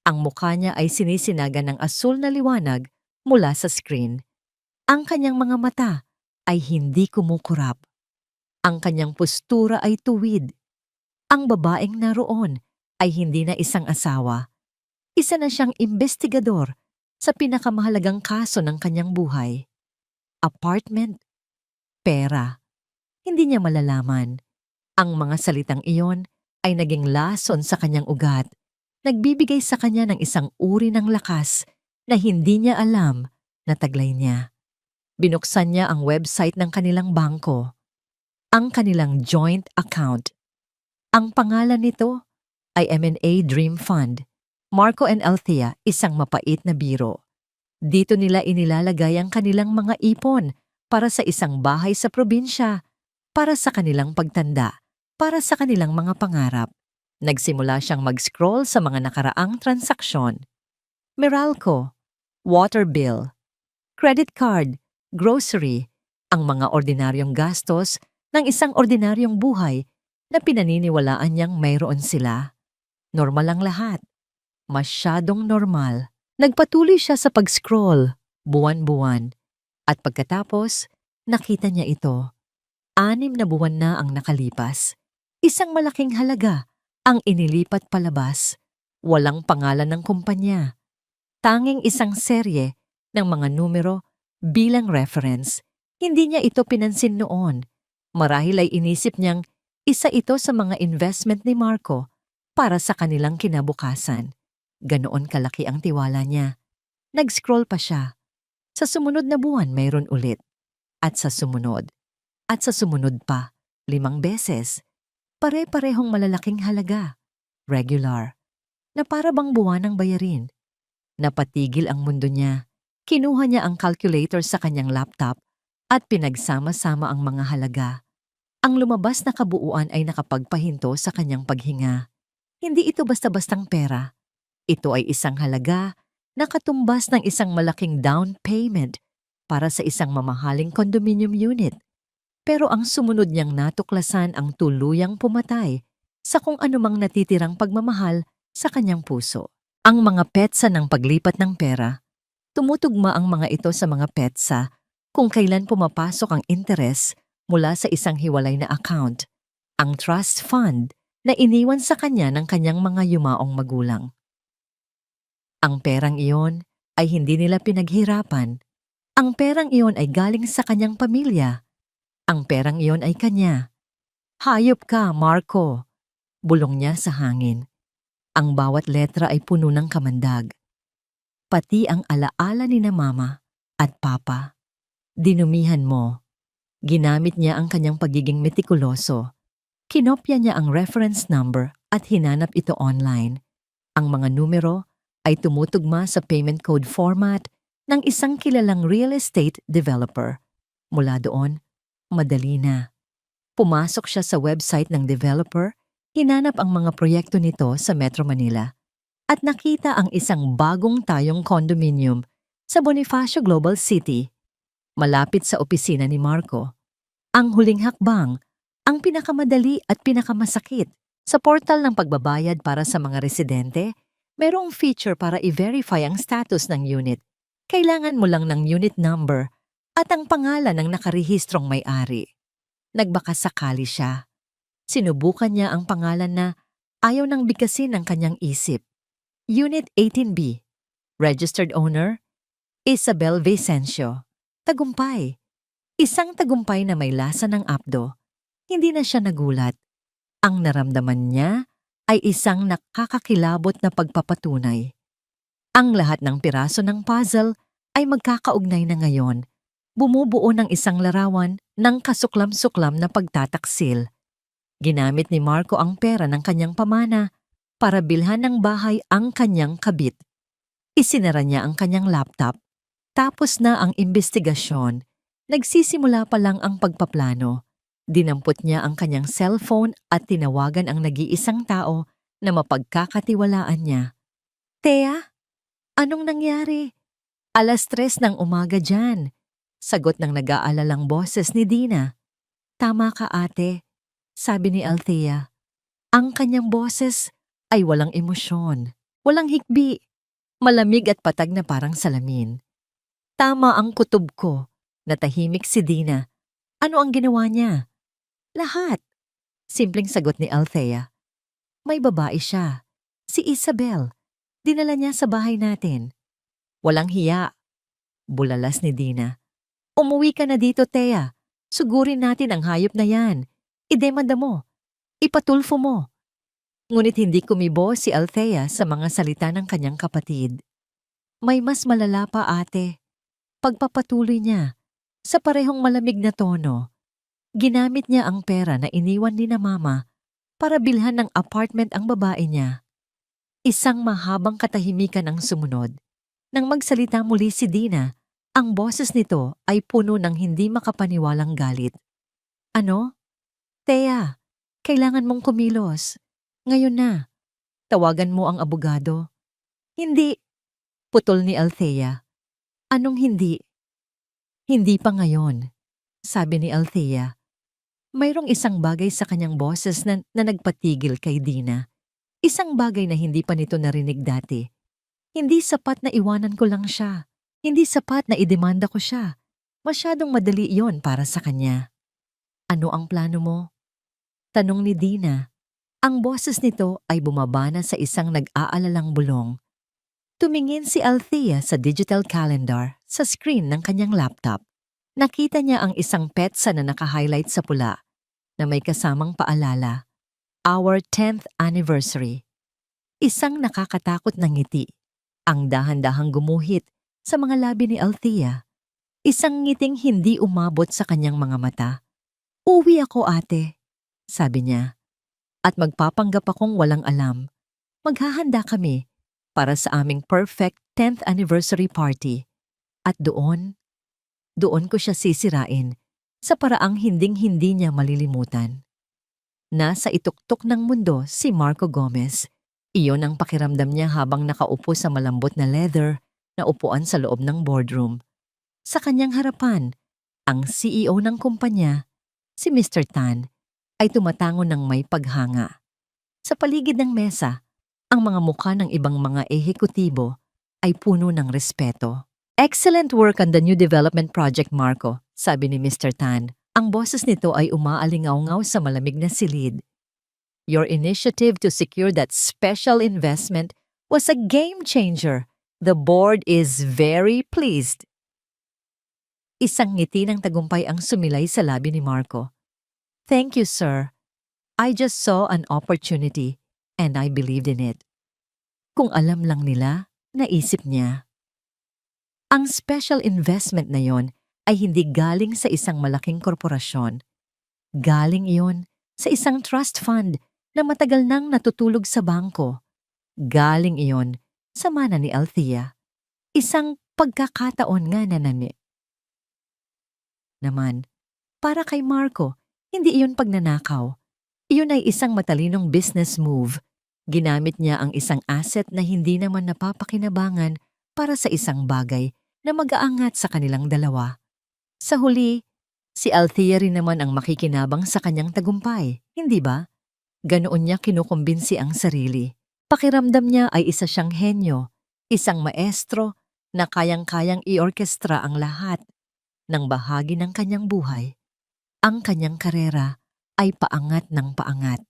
Ang mukha niya ay sinisinaga ng asul na liwanag mula sa screen. Ang kanyang mga mata ay hindi kumukurap. Ang kanyang postura ay tuwid. Ang babaeng naroon ay hindi na isang asawa. Isa na siyang investigador sa pinakamahalagang kaso ng kanyang buhay. Apartment, pera. Hindi niya malalaman. Ang mga salitang iyon ay naging lason sa kanyang ugat. Nagbibigay sa kanya ng isang uri ng lakas na hindi niya alam na taglay niya. Binuksan niya ang website ng kanilang bangko. Ang kanilang joint account. Ang pangalan nito ay M&A Dream Fund. Marco and Althea, isang mapait na biro. Dito nila inilalagay ang kanilang mga ipon para sa isang bahay sa probinsya, para sa kanilang pagtanda, para sa kanilang mga pangarap. Nagsimula siyang mag-scroll sa mga nakaraang transaksyon. Meralco, water bill, credit card, grocery, ang mga ordinaryong gastos ng isang ordinaryong buhay na pinaniniwalaan niyang mayroon sila. Normal ang lahat. Masyadong normal. Nagpatuloy siya sa pag-scroll, buwan-buwan. At pagkatapos, nakita niya ito. 6 na buwan na ang nakalipas. Isang malaking halaga ang inilipat palabas. Walang pangalan ng kumpanya. Tanging isang serye ng mga numero bilang reference. Hindi niya ito pinansin noon. Marahil ay inisip niyang isa ito sa mga investment ni Marco para sa kanilang kinabukasan. Ganoon kalaki ang tiwala niya. Nag-scroll pa siya. Sa sumunod na buwan mayroon ulit. At sa sumunod. At sa sumunod pa. 5 beses. Pare-parehong malalaking halaga. Regular. Na para bang buwan ng bayarin. Napatigil ang mundo niya. Kinuha niya ang calculator sa kanyang laptop at pinagsama-sama ang mga halaga. Ang lumabas na kabuuan ay nakapagpahinto sa kanyang paghinga. Hindi ito basta-bastang pera. Ito ay isang halaga na katumbas ng isang malaking down payment para sa isang mamahaling condominium unit. Pero ang sumunod niyang natuklasan ang tuluyang pumatay sa kung anumang natitirang pagmamahal sa kanyang puso. Ang mga petsa ng paglipat ng pera, tumutugma ang mga ito sa mga petsa kung kailan pumapasok ang interes mula sa isang hiwalay na account, ang trust fund na iniwan sa kanya ng kanyang mga yumaong magulang. Ang perang iyon ay hindi nila pinaghirapan. Ang perang iyon ay galing sa kanyang pamilya. Ang perang iyon ay kanya. Hayop ka, Marco. Bulong niya sa hangin. Ang bawat letra ay puno ng kamandag. Pati ang alaala ni na mama at papa. Dinumihan mo. Ginamit niya ang kanyang pagiging metikuloso. Kinopya niya ang reference number at hinanap ito online. Ang mga numero ay tumutugma sa payment code format ng isang kilalang real estate developer. Mula doon, madali na. Pumasok siya sa website ng developer, hinanap ang mga proyekto nito sa Metro Manila at nakita ang isang bagong tayong condominium sa Bonifacio Global City, malapit sa opisina ni Marco. Ang huling hakbang, ang pinakamadali at pinakamasakit. Sa portal ng pagbabayad para sa mga residente, merong feature para i-verify ang status ng unit. Kailangan mo lang ng unit number at ang pangalan ng nakarehistrong may-ari. Nagbakasakali siya. Sinubukan niya ang pangalan na ayaw nang bigkasin ng kanyang isip. Unit 18B. Registered owner, Isabel Vicencio. Tagumpay. Isang tagumpay na may lasa ng apdo. Hindi na siya nagulat. Ang naramdaman niya ay isang nakakakilabot na pagpapatunay. Ang lahat ng piraso ng puzzle ay magkakaugnay na ngayon. Bumubuo ng isang larawan ng kasuklam-suklam na pagtataksil. Ginamit ni Marco ang pera ng kanyang pamana para bilhan ng bahay ang kanyang kabit. Isinara niya ang kanyang laptop. Tapos na ang imbestigasyon. Nagsisimula pa lang ang pagpaplano. Dinampot niya ang kanyang cellphone at tinawagan ang nag-iisang tao na mapagkakatiwalaan niya. Thea, anong nangyari? 3:00 ng umaga dyan. Sagot ng nag-aalalang boses ni Dina. Tama ka ate, sabi ni Althea. Ang kanyang boses ay walang emosyon, walang hikbi, malamig at patag na parang salamin. Tama ang kutob ko. Natahimik si Dina. Ano ang ginawa niya? Lahat. Simpleng sagot ni Althea. May babae siya. Si Isabel. Dinala niya sa bahay natin. Walang hiya. Bulalas ni Dina. Umuwi ka na dito, Thea. Sugurin natin ang hayop na yan. Idemanda mo. Ipatulfo mo. Ngunit hindi kumibo si Althea sa mga salita ng kanyang kapatid. May mas malala pa ate. Pagpapatuloy niya. Sa parehong malamig na tono, ginamit niya ang pera na iniwan ni na mama para bilhan ng apartment ang babae niya. Isang mahabang katahimikan ang sumunod. Nang magsalita muli si Dina, ang boses nito ay puno ng hindi makapaniwalang galit. Ano? Thea, kailangan mong kumilos. Ngayon na. Tawagan mo ang abogado. Hindi. Putol ni Althea. Anong hindi? Hindi pa ngayon, sabi ni Althea. Mayroong isang bagay sa kanyang boses na nagpatigil kay Dina. Isang bagay na hindi pa nito narinig dati. Hindi sapat na iwanan ko lang siya. Hindi sapat na idemanda ko siya. Masyadong madali iyon para sa kanya. Ano ang plano mo? Tanong ni Dina. Ang boses nito ay bumabana sa isang nag-aalalang bulong. Tumingin si Althea sa digital calendar sa screen ng kanyang laptop. Nakita niya ang isang petsa na naka-highlight sa pula na may kasamang paalala. Our 10th anniversary. Isang nakakatakot na ngiti. Ang dahan-dahang gumuhit sa mga labi ni Althea. Isang ngiting hindi umabot sa kanyang mga mata. Uwi ako ate, sabi niya. At magpapanggap akong walang alam. Maghahanda kami para sa aming perfect 10th anniversary party. At doon ko siya sisirain sa paraang hinding-hindi niya malilimutan. Nasa ituktok ng mundo si Marco Gomez. Iyon ang pakiramdam niya habang nakaupo sa malambot na leather na upuan sa loob ng boardroom. Sa kanyang harapan, ang CEO ng kumpanya, si Mr. Tan, ay tumatango ng may paghanga. Sa paligid ng mesa, ang mga mukha ng ibang mga ehekutibo ay puno ng respeto. Excellent work on the new development project, Marco, sabi ni Mr. Tan. Ang boses nito ay umaalingaw-ngaw sa malamig na silid. Your initiative to secure that special investment was a game changer. The board is very pleased. Isang ngiti ng tagumpay ang sumilay sa labi ni Marco. Thank you, sir. I just saw an opportunity and I believed in it. Kung alam lang nila, naisip niya. Ang special investment na yon ay hindi galing sa isang malaking korporasyon. Galing iyon sa isang trust fund na matagal nang natutulog sa bangko. Galing iyon sa mana ni Althea. Isang pagkakataon nga na naman. Para kay Marco, hindi iyon pagnanakaw. Iyon ay isang matalinong business move. Ginamit niya ang isang asset na hindi naman napapakinabangan para sa isang bagay na mag-aangat sa kanilang dalawa. Sa huli, si Althea rin naman ang makikinabang sa kanyang tagumpay, hindi ba? Ganoon niya kinukumbinsi ang sarili. Pakiramdam niya ay isa siyang henyo, isang maestro na kayang-kayang i-orkestra ang lahat ng bahagi ng kanyang buhay. Ang kanyang karera ay paangat ng paangat.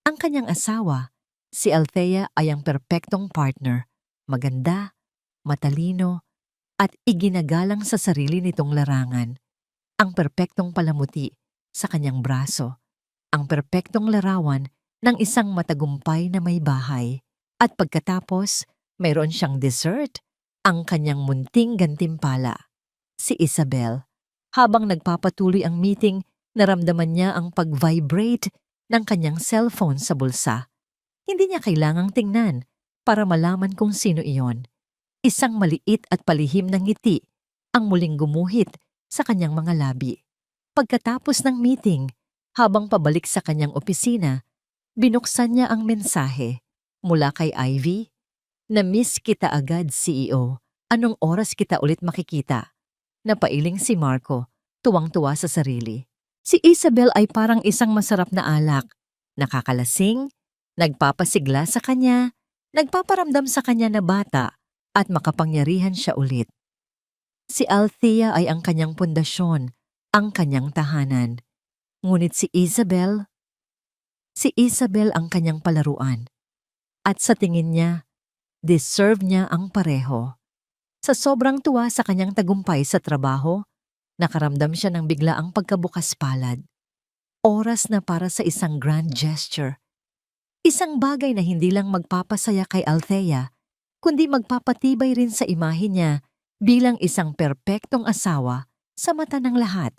Ang kanyang asawa, si Althea, ay ang perpektong partner, maganda, matalino, at iginagalang sa sarili nitong larangan. Ang perpektong palamuti sa kanyang braso, ang perpektong larawan ng isang matagumpay na may bahay. At pagkatapos, mayroon siyang dessert, ang kanyang munting gantimpala. Si Isabel, habang nagpapatuloy ang meeting, naramdaman niya ang pag-vibrate ng kanyang cellphone sa bulsa. Hindi niya kailangang tingnan para malaman kung sino iyon. Isang maliit at palihim na ngiti ang muling gumuhit sa kanyang mga labi. Pagkatapos ng meeting, habang pabalik sa kanyang opisina, binuksan niya ang mensahe mula kay Ivy. Na-miss kita agad, CEO. Anong oras kita ulit makikita? Napailing si Marco, tuwang-tuwa sa sarili. Si Isabel ay parang isang masarap na alak. Nakakalasing, nagpapasigla sa kanya, nagpaparamdam sa kanya na bata at makapangyarihan siya ulit. Si Althea ay ang kanyang pundasyon, ang kanyang tahanan. Ngunit si Isabel ang kanyang palaruan. At sa tingin niya, deserve niya ang pareho. Sa sobrang tuwa sa kanyang tagumpay sa trabaho, nakaramdam siya ng biglaang pagkabukas palad. Oras na para sa isang grand gesture. Isang bagay na hindi lang magpapasaya kay Althea, kundi magpapatibay rin sa imahe niya bilang isang perpektong asawa sa mata ng lahat.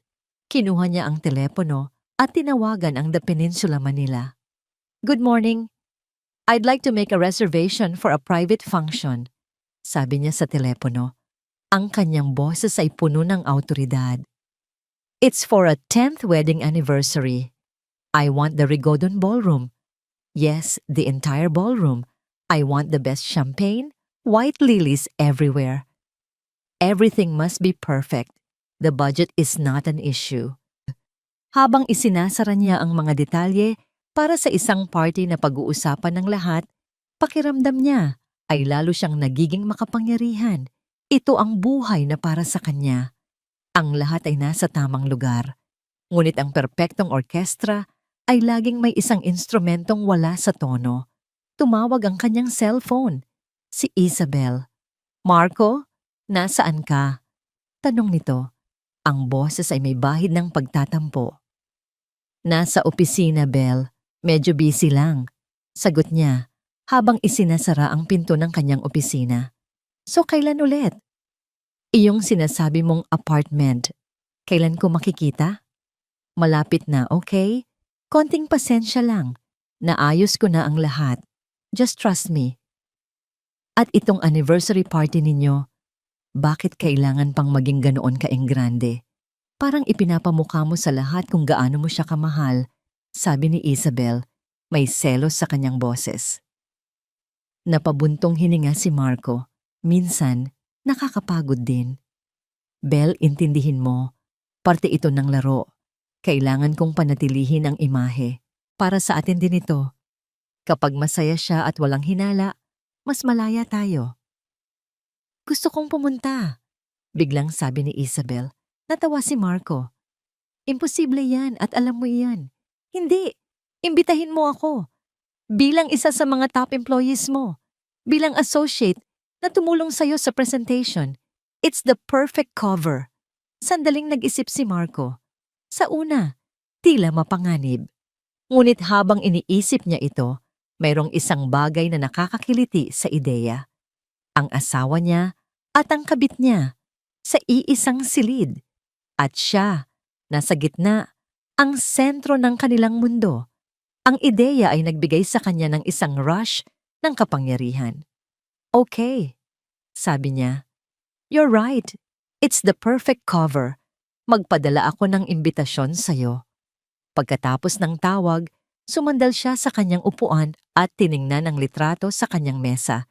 Kinuha niya ang telepono at tinawagan ang The Peninsula Manila. Good morning. I'd like to make a reservation for a private function. Sabi niya sa telepono. Ang kanyang boses ay puno ng awtoridad. It's for a 10th wedding anniversary. I want the Rigodon Ballroom. Yes, the entire ballroom. I want the best champagne, white lilies everywhere. Everything must be perfect. The budget is not an issue. Habang isinasara niya ang mga detalye para sa isang party na pag-uusapan ng lahat, pakiramdam niya ay lalo siyang nagiging makapangyarihan. Ito ang buhay na para sa kanya. Ang lahat ay nasa tamang lugar. Ngunit ang perpektong orkestra ay laging may isang instrumentong wala sa tono. Tumawag ang kanyang cellphone. Si Isabel. Marco, nasaan ka? Tanong nito. Ang boses ay may bahid ng pagtatampo. Nasa opisina, Belle. Medyo busy lang. Sagot niya habang isinasara ang pinto ng kanyang opisina. So kailan ulit? Iyong sinasabi mong apartment. Kailan ko makikita? Malapit na, okay? Konting pasensya lang. Naayos ko na ang lahat. Just trust me. At itong anniversary party ninyo, bakit kailangan pang maging ganoon ka-enggrande? Parang ipinapamukha mo sa lahat kung gaano mo siya kamahal, sabi ni Isabel, may selos sa kanyang boses. Napabuntong hininga si Marco. Minsan, nakakapagod din. Belle, intindihin mo, parte ito ng laro. Kailangan kong panatilihin ang imahe. Para sa atin din ito. Kapag masaya siya at walang hinala, mas malaya tayo. Gusto kong pumunta, biglang sabi ni Isabel. Natawa si Marco. Imposible yan at alam mo yan. Hindi, imbitahin mo ako. Bilang isa sa mga top employees mo. Bilang associate na tumulong sa'yo sa presentation. It's the perfect cover. Sandaling nag-isip si Marco. Sa una, tila mapanganib. Ngunit habang iniisip niya ito, mayroong isang bagay na nakakakiliti sa ideya. Ang asawa niya at ang kabit niya sa iisang silid. At siya, nasa gitna, ang sentro ng kanilang mundo. Ang ideya ay nagbigay sa kanya ng isang rush ng kapangyarihan. Okay, sabi niya. You're right. It's the perfect cover. Magpadala ako ng imbitasyon sa'yo. Pagkatapos ng tawag, sumandal siya sa kanyang upuan at tiningnan ang litrato sa kanyang mesa.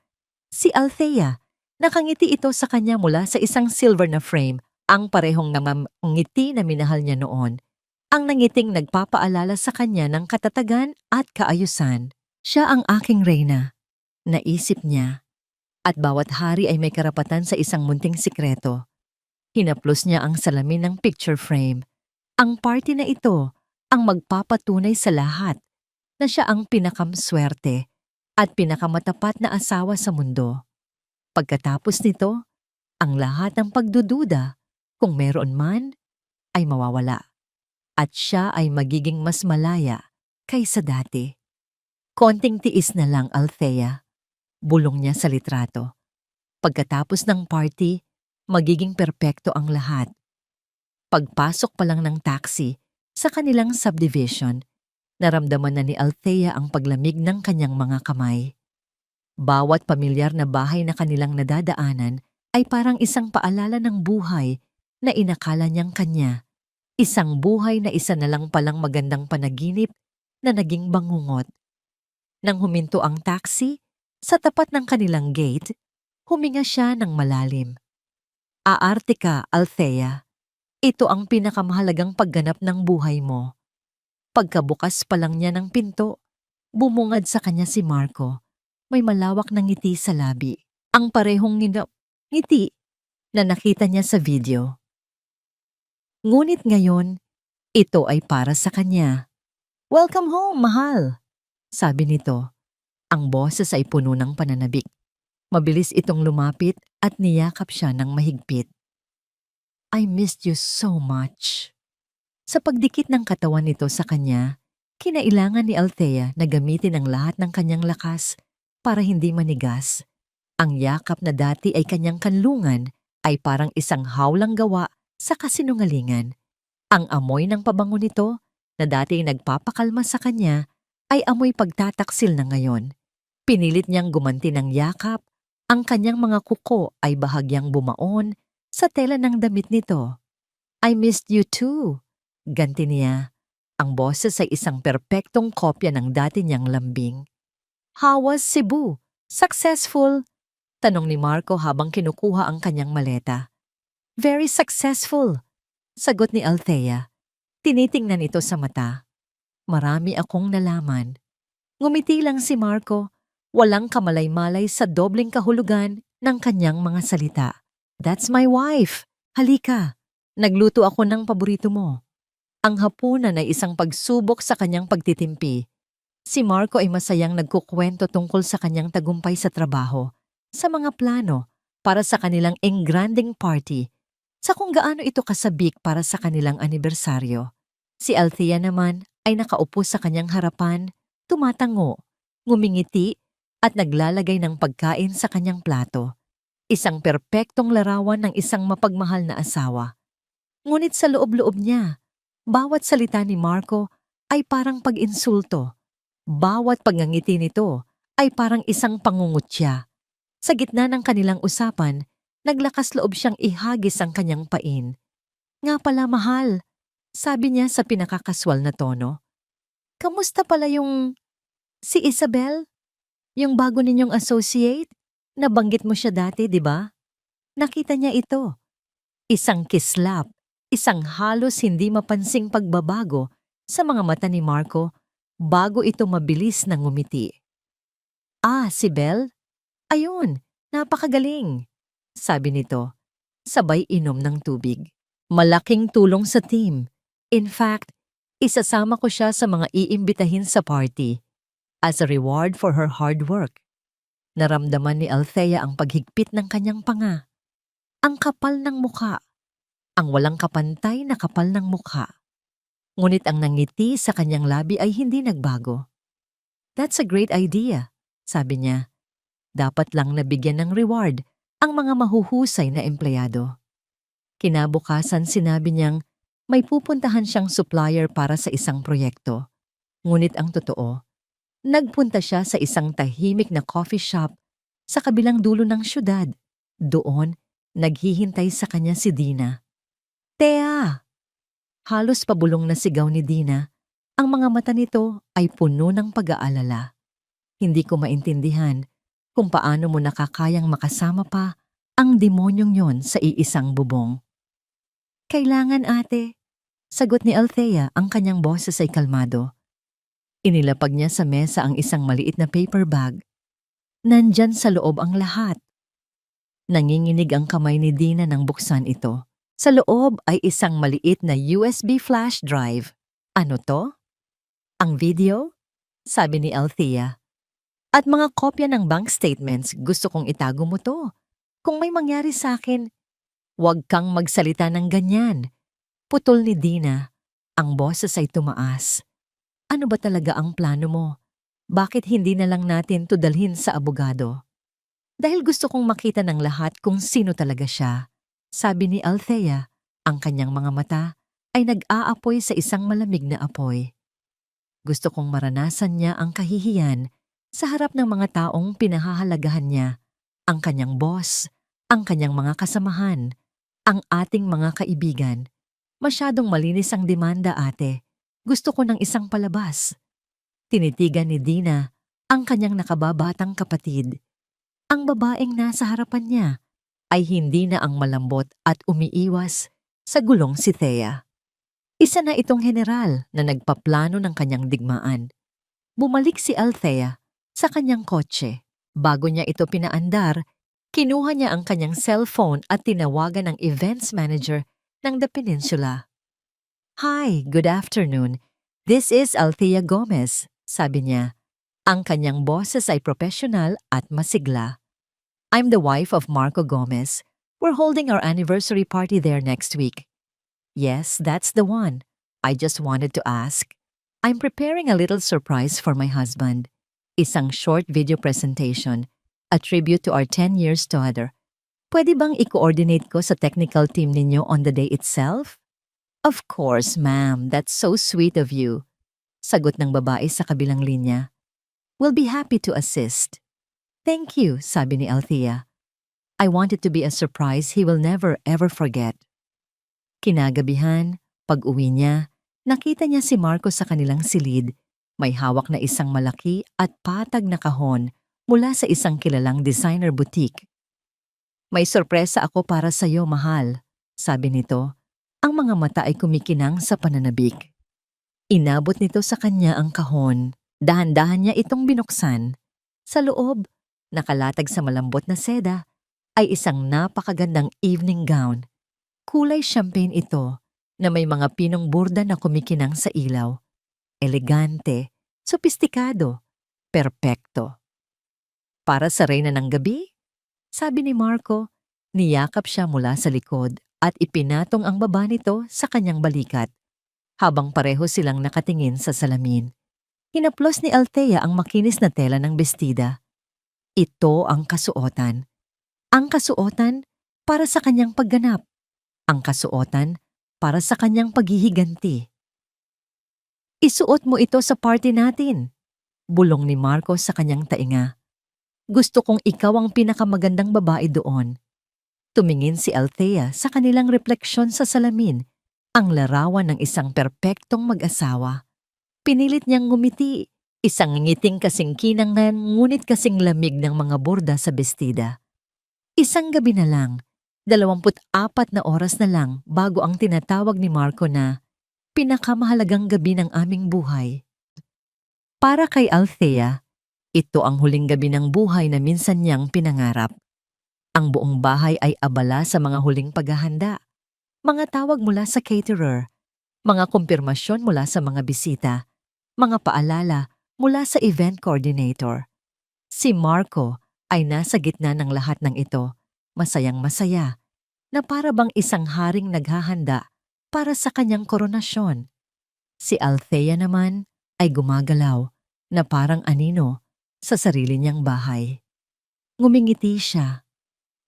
Si Althea, nakangiti ito sa kanya mula sa isang silver na frame, ang parehong ngiti na minahal niya noon. Ang nangiting nagpapaalala sa kanya ng katatagan at kaayusan. Siya ang aking reyna, naisip niya. At bawat hari ay may karapatan sa isang munting sikreto. Hinaplos niya ang salamin ng picture frame. Ang party na ito ang magpapatunay sa lahat na siya ang pinakamswerte at pinakamatapat na asawa sa mundo. Pagkatapos nito, ang lahat ng pagdududa, kung meron man, ay mawawala. At siya ay magiging mas malaya kaysa dati. Konting tiis na lang, Althea. Bulong niya sa litrato. Pagkatapos ng party, magiging perpekto ang lahat. Pagpasok pa lang ng taxi sa kanilang subdivision, naramdaman na ni Althea ang paglamig ng kanyang mga kamay. Bawat pamilyar na bahay na kanilang nadadaanan ay parang isang paalala ng buhay na inakala niyang kanya. Isang buhay na isa na lang palang magandang panaginip na naging bangungot. Nang huminto ang taxi, sa tapat ng kanilang gate, huminga siya ng malalim. Aarte ka, Althea. Ito ang pinakamahalagang pagganap ng buhay mo. Pagkabukas pa lang niya ng pinto, bumungad sa kanya si Marco. May malawak na ngiti sa labi. Ang parehong ngiti na nakita niya sa video. Ngunit ngayon, ito ay para sa kanya. Welcome home, mahal, sabi nito. Ang boses ay puno ng pananabik. Mabilis itong lumapit at niyakap siya ng mahigpit. I missed you so much. Sa pagdikit ng katawan nito sa kanya, kinailangan ni Althea na gamitin ang lahat ng kanyang lakas para hindi manigas. Ang yakap na dati ay kanyang kanlungan ay parang isang hawlang gawa sa kasinungalingan. Ang amoy ng pabango nito na dati nagpapakalma sa kanya ay amoy pagtataksil na ngayon. Pinilit niyang gumanti ng yakap, ang kanyang mga kuko ay bahagyang bumaon sa tela ng damit nito. I missed you too, ganti niya. Ang boses ay isang perpektong kopya ng dati niyang lambing. How was Cebu? Successful? Tanong ni Marco habang kinukuha ang kanyang maleta. Very successful, sagot ni Althea. Tinitingnan ito sa mata. Marami akong nalaman. Ngumiti lang si Marco, walang kamalay-malay sa dobleng kahulugan ng kanyang mga salita. That's my wife. Halika, nagluto ako ng paborito mo. Ang hapunan ay isang pagsubok sa kanyang pagtitimpi. Si Marco ay masayang nagkukwento tungkol sa kanyang tagumpay sa trabaho, sa mga plano para sa kanilang engranding party, sa kung gaano ito kasabik para sa kanilang anibersaryo. Si Althea naman ay nakaupo sa kanyang harapan, tumatango, ngumingiti at naglalagay ng pagkain sa kanyang plato. Isang perpektong larawan ng isang mapagmahal na asawa. Ngunit sa loob-loob niya, bawat salita ni Marco ay parang pag-insulto. Bawat pagngangiti nito ay parang isang pangungutya. Sa gitna ng kanilang usapan, naglakas loob siyang ihagis ang kanyang pain. Nga pala, mahal, sabi niya sa pinakakaswal na tono. Kamusta pala si Isabel? Yung bago ninyong associate? Nabanggit mo siya dati, di ba? Nakita niya ito. Isang kislap, isang halos hindi mapansing pagbabago sa mga mata ni Marco bago ito mabilis na ngumiti. Ah, si Belle? Ayun, napakagaling, sabi nito, sabay inom ng tubig. Malaking tulong sa team. In fact, isasama ko siya sa mga iimbitahin sa party as a reward for her hard work. Naramdaman ni Althea ang paghigpit ng kanyang panga. Ang kapal ng mukha. Ang walang kapantay na kapal ng mukha. Ngunit ang nangiti sa kanyang labi ay hindi nagbago. "That's a great idea," sabi niya. Dapat lang nabigyan ng reward ang mga mahuhusay na empleyado. Kinabukasan sinabi niyang may pupuntahan siyang supplier para sa isang proyekto. Ngunit ang totoo, nagpunta siya sa isang tahimik na coffee shop sa kabilang dulo ng syudad. Doon, naghihintay sa kanya si Dina. "Tea!" Halos pabulong na sigaw ni Dina. Ang mga mata nito ay puno ng pag-aalala. "Hindi ko maintindihan kung paano mo nakakayang makasama pa ang demonyong yon sa iisang bubong." "Kailangan, ate," sagot ni Althea. Ang kanyang boses ay kalmado. Inilapag niya sa mesa ang isang maliit na paper bag. Nandyan sa loob ang lahat. Nanginginig ang kamay ni Dina nang buksan ito. Sa loob ay isang maliit na USB flash drive. "Ano to?" "Ang video?" sabi ni Althea. "At mga kopya ng bank statements. Gusto kong itago mo to. Kung may mangyari sa akin, huwag kang magsalita ng ganyan." Putol ni Dina. Ang boses ay tumaas. "Ano ba talaga ang plano mo? Bakit hindi na lang natin to dalhin sa abogado?" "Dahil gusto kong makita ng lahat kung sino talaga siya," sabi ni Althea. Ang kanyang mga mata ay nag-aapoy sa isang malamig na apoy. Gusto kong maranasan niya ang kahihiyan sa harap ng mga taong pinahahalagahan niya, ang kanyang boss, ang kanyang mga kasamahan, ang ating mga kaibigan. "Masyadong malinis ang demanda, ate. Gusto ko ng isang palabas." Tinitigan ni Dina ang kanyang nakababatang kapatid. Ang babaeng nasa harapan niya ay hindi na ang malambot at umiiwas sa gulong si Thea. Isa na itong general na nagpaplano ng kanyang digmaan. Bumalik si Althea sa kanyang kotse. Bago niya ito pinaandar, kinuha niya ang kanyang cellphone at tinawagan ang events manager ng The Peninsula. "Hi, good afternoon. This is Althea Gomez," sabi niya. Ang kanyang boses ay professional at masigla. "I'm the wife of Marco Gomez. We're holding our anniversary party there next week." "Yes, that's the one. I just wanted to ask. I'm preparing a little surprise for my husband. Isang short video presentation, a tribute to our 10 years together. Pwede bang i-coordinate ko sa technical team ninyo on the day itself?" "Of course, ma'am. That's so sweet of you," sagot ng babae sa kabilang linya. "We'll be happy to assist." "Thank you," sabi ni Althea. "I want it to be a surprise he will never ever forget." Kinagabihan, pag-uwi niya, nakita niya si Marco sa kanilang silid. May hawak na isang malaki at patag na kahon mula sa isang kilalang designer boutique. "May sorpresa ako para sa iyo, mahal," sabi nito. Ang mga mata ay kumikinang sa pananabik. Inabot nito sa kanya ang kahon. Dahan-dahan niya itong binuksan. Sa loob, nakalatag sa malambot na seda, ay isang napakagandang evening gown. Kulay champagne ito na may mga pinong burda na kumikinang sa ilaw. Elegante, sopistikado, perpekto. "Para sa reyna ng gabi?" sabi ni Marco. Niyakap siya mula sa likod at ipinatong ang baba nito sa kanyang balikat, habang pareho silang nakatingin sa salamin. Hinaplos ni Althea ang makinis na tela ng bestida. Ito ang kasuotan. Ang kasuotan para sa kanyang pagganap. Ang kasuotan para sa kanyang paghihiganti. "Isuot mo ito sa party natin," bulong ni Marco sa kanyang tainga. "Gusto kong ikaw ang pinakamagandang babae doon." Tumingin si Althea sa kanilang refleksyon sa salamin, ang larawan ng isang perpektong mag-asawa. Pinilit niyang ngumiti, isang ngiting kasing kinangnan ngunit kasing lamig ng mga borda sa bestida. Isang gabi na lang, 24 na oras na lang bago ang tinatawag ni Marco na pinakamahalagang gabi ng aming buhay. Para kay Althea, ito ang huling gabi ng buhay na minsan niyang pinangarap. Ang buong bahay ay abala sa mga huling paghahanda, mga tawag mula sa caterer, mga kumpirmasyon mula sa mga bisita, mga paalala mula sa event coordinator. Si Marco ay nasa gitna ng lahat ng ito, masayang masaya, na para bang isang haring naghahanda para sa kanyang koronasyon. Si Althea naman ay gumagalaw na parang anino sa sarili niyang bahay. Ngumingiti siya,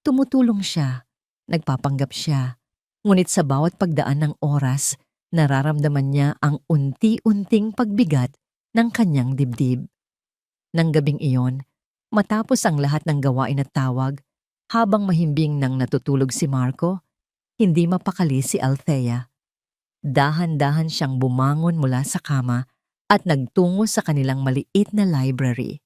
tumutulong siya, nagpapanggap siya, ngunit sa bawat pagdaan ng oras, nararamdaman niya ang unti-unting pagbigat ng kanyang dibdib. Nang gabing iyon, matapos ang lahat ng gawain at tawag, habang mahimbing nang natutulog si Marco, hindi mapakali si Althea. Dahan-dahan siyang bumangon mula sa kama at nagtungo sa kanilang maliit na library.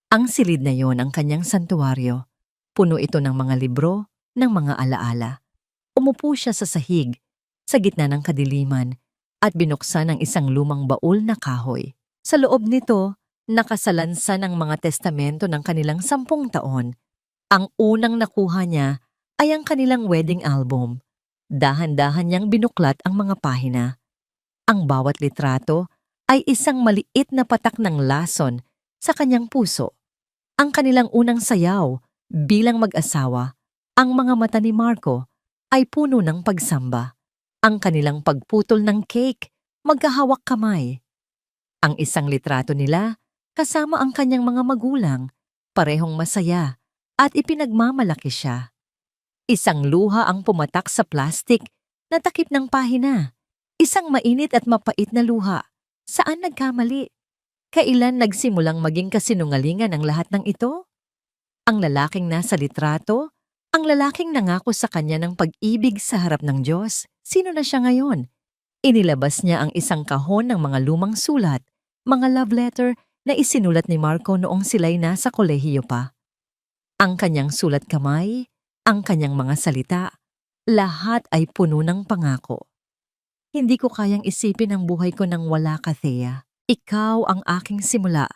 Ang silid na yon ang kanyang santuaryo. Puno ito ng mga libro, ng mga alaala. Umupo siya sa sahig, sa gitna ng kadiliman, at binuksan ang isang lumang baul na kahoy. Sa loob nito, nakasalansan ang mga testamento ng kanilang 10 taon. Ang unang nakuha niya ay ang kanilang wedding album. Dahan-dahan niyang binuklat ang mga pahina. Ang bawat litrato ay isang maliit na patak ng lason sa kanyang puso. Ang kanilang unang sayaw bilang mag-asawa, ang mga mata ni Marco ay puno ng pagsamba. Ang kanilang pagputol ng cake, magkahawak kamay. Ang isang litrato nila kasama ang kanyang mga magulang, parehong masaya at ipinagmamalaki siya. Isang luha ang pumatak sa plastik na takip ng pahina. Isang mainit at mapait na luha. Saan nagkamali? Kailan nagsimulang maging kasinungalingan ang lahat ng ito? Ang lalaking nasa litrato, ang lalaking nangako sa kanya ng pag-ibig sa harap ng Diyos, sino na siya ngayon? Inilabas niya ang isang kahon ng mga lumang sulat, mga love letter na isinulat ni Marco noong sila'y nasa kolehiyo pa. Ang kanyang sulat kamay, ang kanyang mga salita, lahat ay puno ng pangako. Hindi ko kayang isipin ang buhay ko nang wala ka, Thea. Ikaw ang aking simula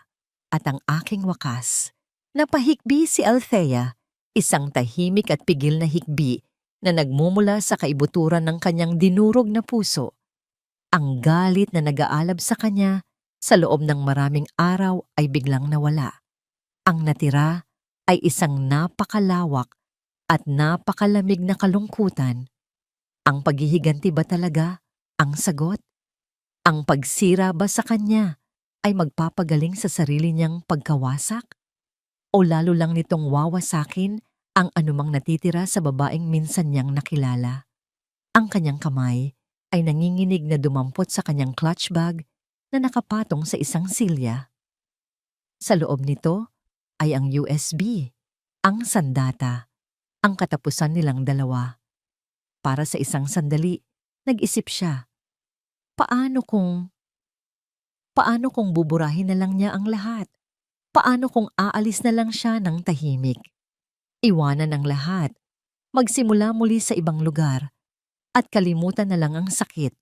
at ang aking wakas. Napahikbi si Althea, isang tahimik at pigil na hikbi na nagmumula sa kaibuturan ng kanyang dinurog na puso. Ang galit na nag-aalab sa kanya sa loob ng maraming araw ay biglang nawala. Ang natira ay isang napakalawak at napakalamig na kalungkutan. Ang paghihiganti ba talaga ang sagot? Ang pagsira ba sa kanya ay magpapagaling sa sarili niyang pagkawasak? O lalo lang nitong wawasakin ang anumang natitira sa babaeng minsan niyang nakilala? Ang kanyang kamay ay nanginginig na dumampot sa kanyang clutch bag na nakapatong sa isang silya. Sa loob nito ay ang USB, ang sandata, ang katapusan nilang dalawa. Para sa isang sandali, nag-isip siya, paano kung buburahin na lang niya ang lahat? Paano kung aalis na lang siya ng tahimik? Iwanan ang lahat, magsimula muli sa ibang lugar, at kalimutan na lang ang sakit.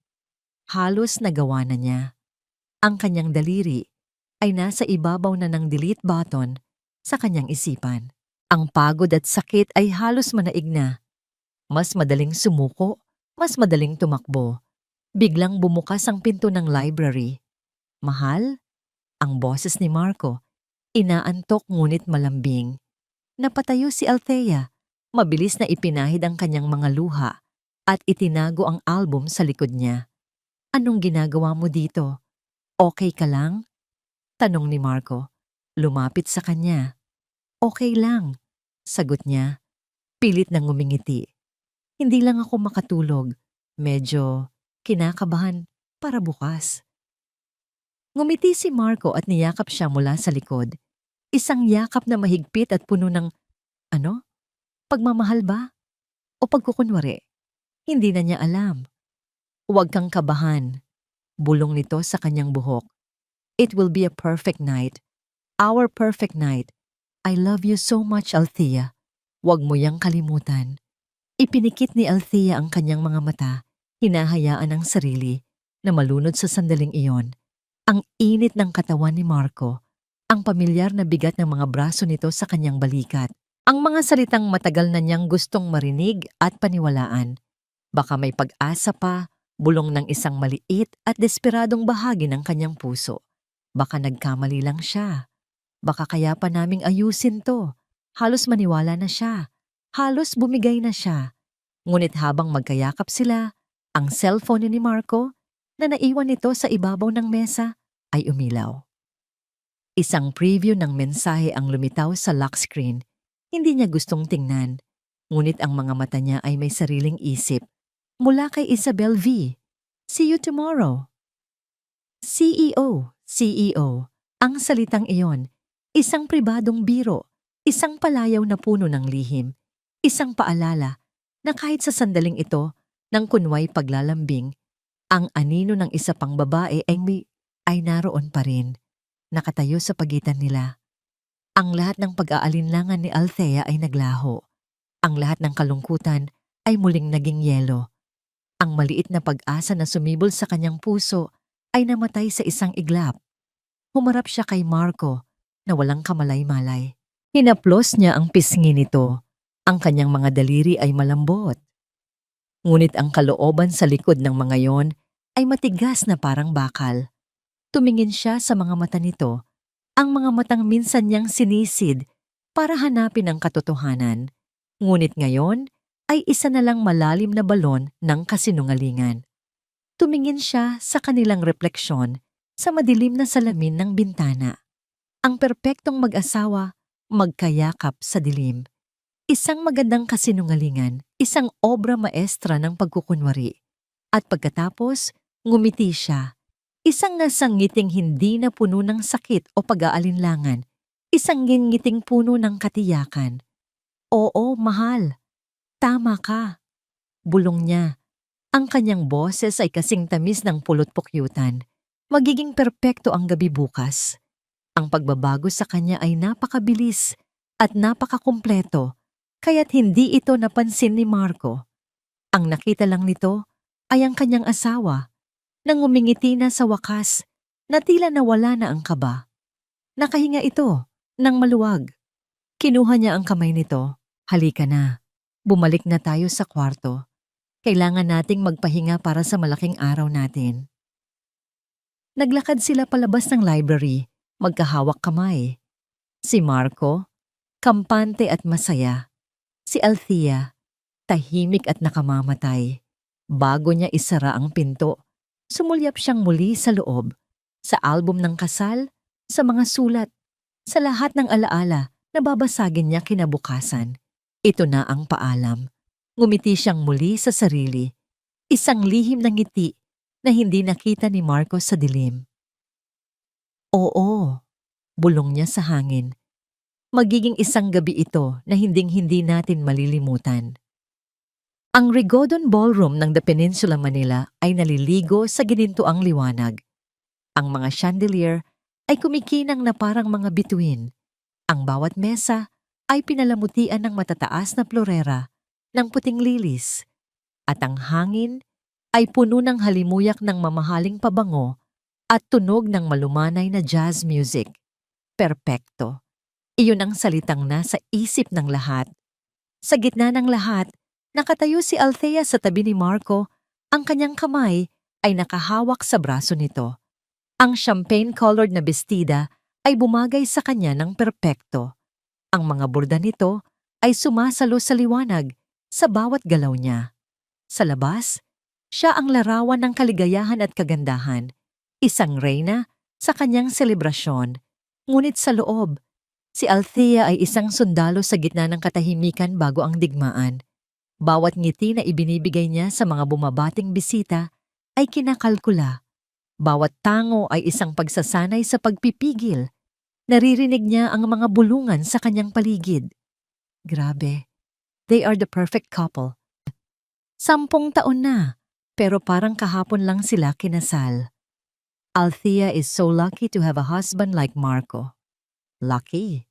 Halos nagawa na niya. Ang kanyang daliri ay nasa ibabaw na ng delete button sa kanyang isipan. Ang pagod at sakit ay halos manaig na. Mas madaling sumuko, mas madaling tumakbo. Biglang bumukas ang pinto ng library. Mahal? Ang boses ni Marco, inaantok ngunit malambing. Napatayo si Althea, mabilis na ipinahid ang kanyang mga luha at itinago ang album sa likod niya. Anong ginagawa mo dito? Okay ka lang? Tanong ni Marco, lumapit sa kanya. Okay lang, sagot niya, pilit na ngumingiti. Hindi lang ako makatulog, medyo kinakabahan para bukas. Ngumiti si Marco at niyakap siya mula sa likod. Isang yakap na mahigpit at puno ng, pagmamahal ba? O pagkukunwari? Hindi na niya alam. Huwag kang kabahan. Bulong nito sa kanyang buhok. It will be a perfect night. Our perfect night. I love you so much, Althea. Huwag mo yang kalimutan. Ipinikit ni Althea ang kanyang mga mata, hinahayaan ang sarili na malunod sa sandaling iyon. Ang init ng katawan ni Marco, ang pamilyar na bigat ng mga braso nito sa kanyang balikat, ang mga salitang matagal na niyang gustong marinig at paniwalaan. Baka may pag-asa pa, bulong ng isang maliit at desperadong bahagi ng kanyang puso. Baka nagkamali lang siya. Baka kaya pa naming ayusin to. Halos maniwala na siya. Halos bumigay na siya. Ngunit habang magkayakap sila, ang cellphone ni Marco, na naiwan nito sa ibabaw ng mesa ay umilaw. Isang preview ng mensahe ang lumitaw sa lock screen. Hindi niya gustong tingnan, ngunit ang mga mata niya ay may sariling isip. Mula kay Isabel V. See you tomorrow. CEO, CEO. Ang salitang iyon, isang pribadong biro, isang palayaw na puno ng lihim, isang paalala na kahit sa sandaling ito ng kunway paglalambing, ang anino ng isa pang babae ay naroon pa rin, nakatayo sa pagitan nila. Ang lahat ng pag-aalinlangan ni Althea ay naglaho. Ang lahat ng kalungkutan ay muling naging yelo. Ang maliit na pag-asa na sumibol sa kanyang puso ay namatay sa isang iglap. Humarap siya kay Marco na walang kamalay-malay. Hinaplos niya ang pisngi nito. Ang kanyang mga daliri ay malambot. Ngunit ang kalooban sa likod ng mga yon ay matigas na parang bakal. Tumingin siya sa mga mata nito, ang mga matang minsan niyang sinisid para hanapin ang katotohanan. Ngunit ngayon ay isa na lang malalim na balon ng kasinungalingan. Tumingin siya sa kanilang refleksyon sa madilim na salamin ng bintana. Ang perpektong mag-asawa, magkayakap sa dilim. Isang magandang kasinungalingan, isang obra maestra ng pagkukunwari. At pagkatapos, ngumiti siya. Isang nasangiting hindi na puno ng sakit o pag-aalinlangan. Isang ngiting puno ng katiyakan. Oo, mahal. Tama ka. Bulong niya. Ang kanyang boses ay kasing tamis ng pulot-pukyutan. Magiging perpekto ang gabi bukas. Ang pagbabago sa kanya ay napakabilis at napakakumpleto, kaya't hindi ito napansin ni Marco. Ang nakita lang nito ay ang kanyang asawa, nang umingiti na sa wakas na tila nawala na ang kaba. Nakahinga ito ng maluwag. Kinuha niya ang kamay nito. Halika na. Bumalik na tayo sa kwarto. Kailangan nating magpahinga para sa malaking araw natin. Naglakad sila palabas ng library, magkahawak kamay. Si Marco, kampante at masaya. Si Althea, tahimik at nakamamatay. Bago niya isara ang pinto, sumulyap siyang muli sa loob, sa album ng kasal, sa mga sulat, sa lahat ng alaala na babasagin niya kinabukasan. Ito na ang paalam. Ngumiti siyang muli sa sarili, isang lihim na ngiti na hindi nakita ni Marco sa dilim. Oo, bulong niya sa hangin. Magiging isang gabi ito na hinding-hindi natin malilimutan. Ang Rigodon Ballroom ng The Peninsula Manila ay naliligo sa ginintuang liwanag. Ang mga chandelier ay kumikinang na parang mga bituin. Ang bawat mesa ay pinalamutian ng matataas na florera ng puting lilis. At ang hangin ay puno ng halimuyak ng mamahaling pabango at tunog ng malumanay na jazz music. Perpekto. Iyon ang salitang nasa isip ng lahat. Sa gitna ng lahat, nakatayo si Althea sa tabi ni Marco. Ang kanyang kamay ay nakahawak sa braso nito. Ang champagne-colored na bestida ay bumagay sa kanya ng perpekto. Ang mga borda nito ay sumasalo sa liwanag sa bawat galaw niya. Sa labas, siya ang larawan ng kaligayahan at kagandahan, isang reyna sa kanyang selebrasyon. Ngunit sa loob, si Althea ay isang sundalo sa gitna ng katahimikan bago ang digmaan. Bawat ngiti na ibinibigay niya sa mga bumabating bisita ay kinakalkula. Bawat tango ay isang pagsasanay sa pagpipigil. Naririnig niya ang mga bulungan sa kanyang paligid. Grabe, they are the perfect couple. 10 taon na, pero parang kahapon lang sila kinasal. Althea is so lucky to have a husband like Marco. Lucky.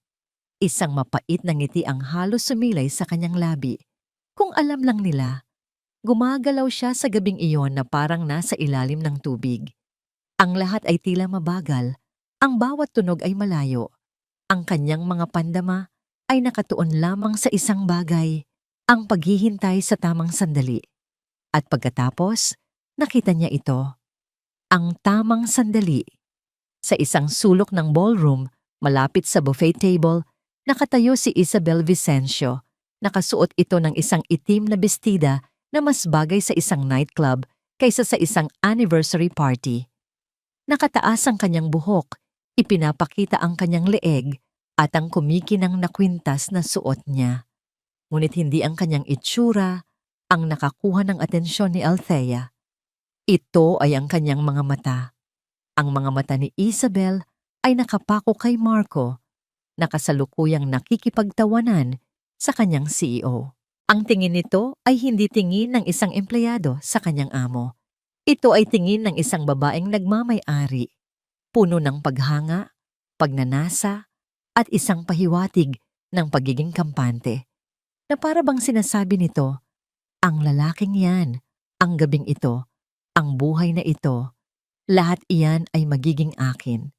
Isang mapait na ngiti ang halos sumilay sa kanyang labi. Kung alam lang nila, gumagalaw siya sa gabing iyon na parang nasa ilalim ng tubig. Ang lahat ay tila mabagal, ang bawat tunog ay malayo. Ang kanyang mga pandama ay nakatuon lamang sa isang bagay, ang paghihintay sa tamang sandali. At pagkatapos, nakita niya ito. Ang tamang sandali. Sa isang sulok ng ballroom, malapit sa buffet table, nakatayo si Isabel Vicencio. Nakasuot ito ng isang itim na bestida na mas bagay sa isang nightclub kaysa sa isang anniversary party. Nakataas ang kanyang buhok, ipinapakita ang kanyang leeg at ang kumikinang na kwintas na suot niya. Ngunit hindi ang kanyang itsura ang nakakuha ng atensyon ni Althea. Ito ay ang kanyang mga mata. Ang mga mata ni Isabel ay nakapako kay Marco, nakasalukuyang nakikipagtawanan sa kanyang CEO. Ang tingin nito ay hindi tingin ng isang empleyado sa kanyang amo. Ito ay tingin ng isang babaeng nagmamay-ari, puno ng paghanga, pagnanasa, at isang pahiwatig ng pagiging kampante. Na para bang sinasabi nito, ang lalaking yan, ang gabing ito, ang buhay na ito, lahat iyan ay magiging akin.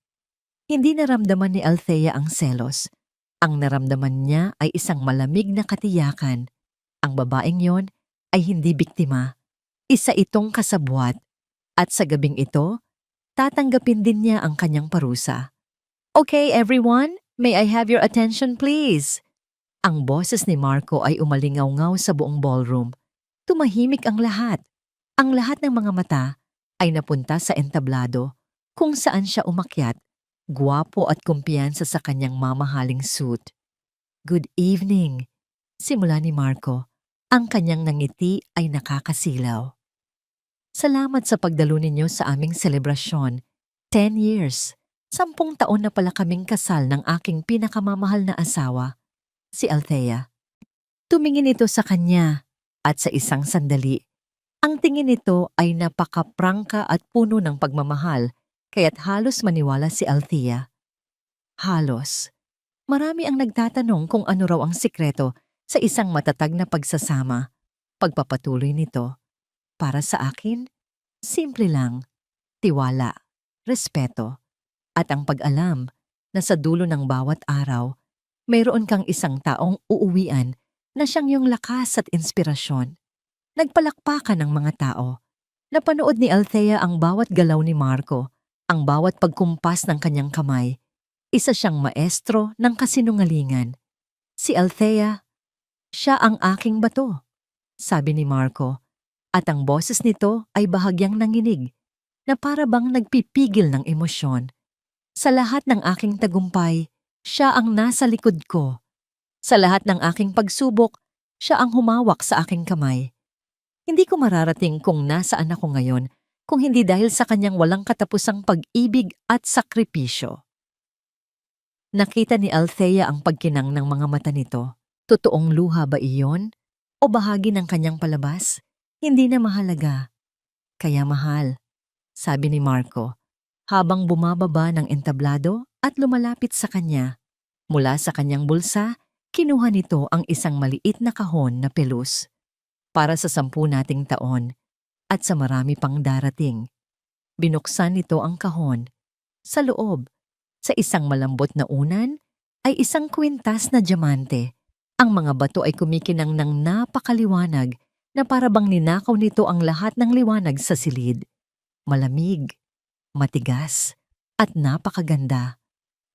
Hindi naramdaman ni Althea ang selos. Ang naramdaman niya ay isang malamig na katiyakan. Ang babaeng yon ay hindi biktima. Isa itong kasabwat. At sa gabing ito, tatanggapin din niya ang kanyang parusa. Okay everyone, may I have your attention please? Ang boses ni Marco ay umalingaw-ngaw sa buong ballroom. Tumahimik ang lahat. Ang lahat ng mga mata ay napunta sa entablado kung saan siya umakyat, gwapo at kumpiyansa sa kanyang mamahaling suit. Good evening, simula ni Marco. Ang kanyang nangiti ay nakakasilaw. Salamat sa pagdalo ninyo sa aming selebrasyon. 10 years. 10 taon na pala kaming kasal ng aking pinakamamahal na asawa, si Althea. Tumingin ito sa kanya at sa isang sandali. Ang tingin nito ay napakaprangka at puno ng pagmamahal, kaya't halos maniwala si Althea. Halos. Marami ang nagtatanong kung ano raw ang sikreto sa isang matatag na pagsasama. Pagpapatuloy nito. Para sa akin, simple lang. Tiwala, respeto, at ang pag-alam na sa dulo ng bawat araw, mayroon kang isang taong uuwian na siyang iyong lakas at inspirasyon. Nagpalakpakan ng mga tao. Napanood ni Althea ang bawat galaw ni Marco, ang bawat pagkumpas ng kanyang kamay. Isa siyang maestro ng kasinungalingan. Si Althea, siya ang aking bato, sabi ni Marco, at ang boses nito ay bahagyang nanginig na para bang nagpipigil ng emosyon. Sa lahat ng aking tagumpay, siya ang nasa likod ko. Sa lahat ng aking pagsubok, siya ang humawak sa aking kamay. Hindi ko mararating kung nasaan ako ngayon kung hindi dahil sa kanyang walang katapusang pag-ibig at sakripisyo. Nakita ni Althea ang pagkinang ng mga mata nito. Totoong luha ba iyon? O bahagi ng kanyang palabas? Hindi na mahalaga. Kaya mahal, sabi ni Marco, habang bumababa ng entablado at lumalapit sa kanya. Mula sa kanyang bulsa, kinuha nito ang isang maliit na kahon na pelus. Para sa 10 nating taon at sa marami pang darating. Binuksan nito ang kahon. Sa loob, sa isang malambot na unan, ay isang kwintas na diamante. Ang mga bato ay kumikinang ng napakaliwanag na para bang ninakaw nito ang lahat ng liwanag sa silid. Malamig, matigas, at napakaganda.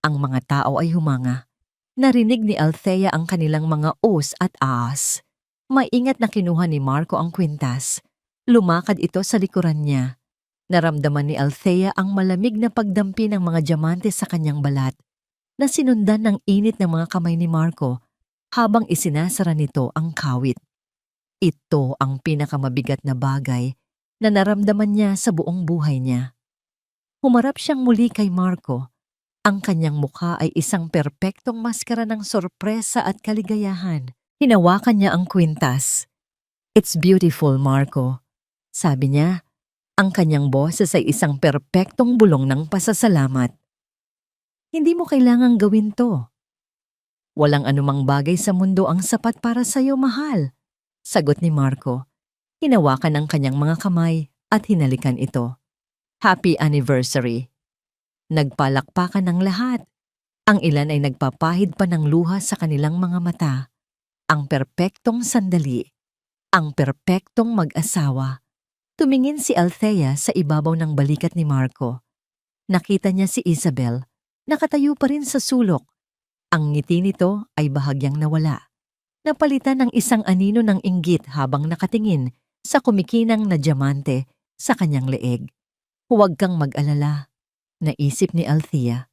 Ang mga tao ay humanga. Narinig ni Althea ang kanilang mga os at ahas. Maingat na kinuha ni Marco ang kwintas. Lumakad ito sa likuran niya. Naramdaman ni Althea ang malamig na pagdampi ng mga diamante sa kanyang balat, na sinundan ng init ng mga kamay ni Marco habang isinasara nito ang kawit. Ito ang pinakamabigat na bagay na naramdaman niya sa buong buhay niya. Humarap siyang muli kay Marco. Ang kanyang mukha ay isang perpektong maskara ng sorpresa at kaligayahan. Hinawakan niya ang kwintas. It's beautiful, Marco. Sabi niya, ang kanyang boses ay isang perpektong bulong ng pasasalamat. Hindi mo kailangang gawin to. Walang anumang bagay sa mundo ang sapat para sa'yo, mahal, sagot ni Marco. Hinawakan ang kanyang mga kamay at hinalikan ito. Happy anniversary. Nagpalakpakan ng lahat. Ang ilan ay nagpapahid pa ng luha sa kanilang mga mata. Ang perpektong sandali. Ang perpektong mag-asawa. Tumingin si Althea sa ibabaw ng balikat ni Marco. Nakita niya si Isabel. Nakatayo pa rin sa sulok. Ang ngiti nito ay bahagyang nawala. Napalitan ng isang anino ng inggit habang nakatingin sa kumikinang na diamante sa kanyang leeg. Huwag kang mag-alala, naisip ni Althea.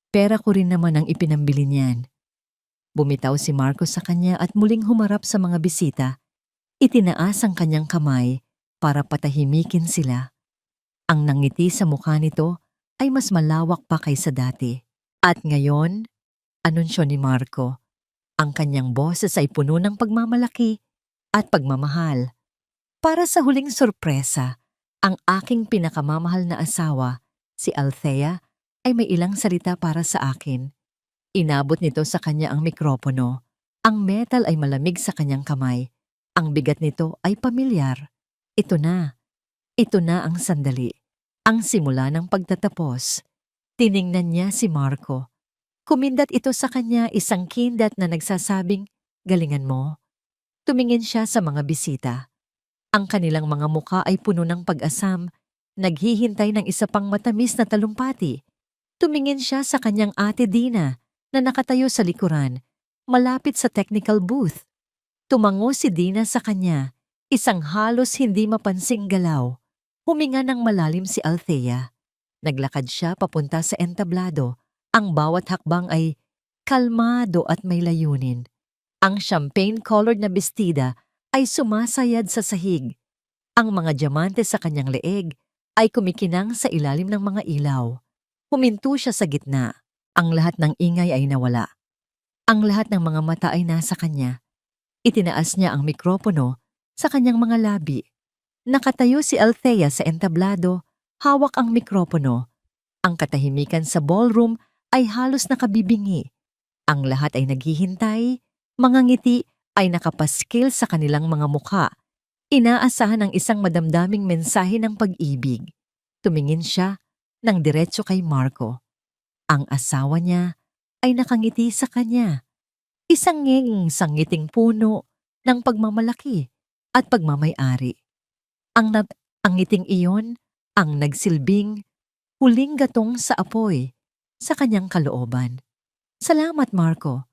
Pera ko rin naman ang ipinambili niyan. Bumitaw si Marco sa kanya at muling humarap sa mga bisita. Itinaas ang kanyang kamay para patahimikin sila. Ang nangiti sa mukha nito ay mas malawak pa kaysa dati. At ngayon, anunsyo ni Marco, ang kanyang boses ay puno ng pagmamalaki at pagmamahal. Para sa huling sorpresa, ang aking pinakamamahal na asawa, si Althea, ay may ilang salita para sa akin. Inabot nito sa kanya ang mikropono. Ang metal ay malamig sa kanyang kamay. Ang bigat nito ay pamilyar. Ito na ang sandali. Ang simula ng pagtatapos. Tiningnan niya si Marco. Kumindat ito sa kanya, isang kindat na nagsasabing, "Galingan mo." Tumingin siya sa mga bisita. Ang kanilang mga mukha ay puno ng pag-asam, naghihintay ng isa pang matamis na talumpati. Tumingin siya sa kanyang ate Dina na nakatayo sa likuran, malapit sa technical booth. Tumango si Dina sa kanya, isang halos hindi mapansing galaw. Huminga ng malalim si Althea. Naglakad siya papunta sa entablado. Ang bawat hakbang ay kalmado at may layunin. Ang champagne-colored na bestida ay sumasayad sa sahig. Ang mga diamante sa kanyang leeg ay kumikinang sa ilalim ng mga ilaw. Huminto siya sa gitna. Ang lahat ng ingay ay nawala. Ang lahat ng mga mata ay nasa kanya. Itinaas niya ang mikropono sa kanyang mga labi. Nakatayo si Althea sa entablado, hawak ang mikropono. Ang katahimikan sa ballroom ay halos nakabibingi. Ang lahat ay naghihintay, mga ngiti ay nakapaskil sa kanilang mga mukha. Inaasahan ang isang madamdaming mensahe ng pag-ibig. Tumingin siya ng diretso kay Marco. Ang asawa niya ay nakangiti sa kanya. Isang sangiting puno ng pagmamalaki at pagmamay-ari. Ang ngiting iyon ang nagsilbing huling gatong sa apoy sa kanyang kalooban. "Salamat, Marco."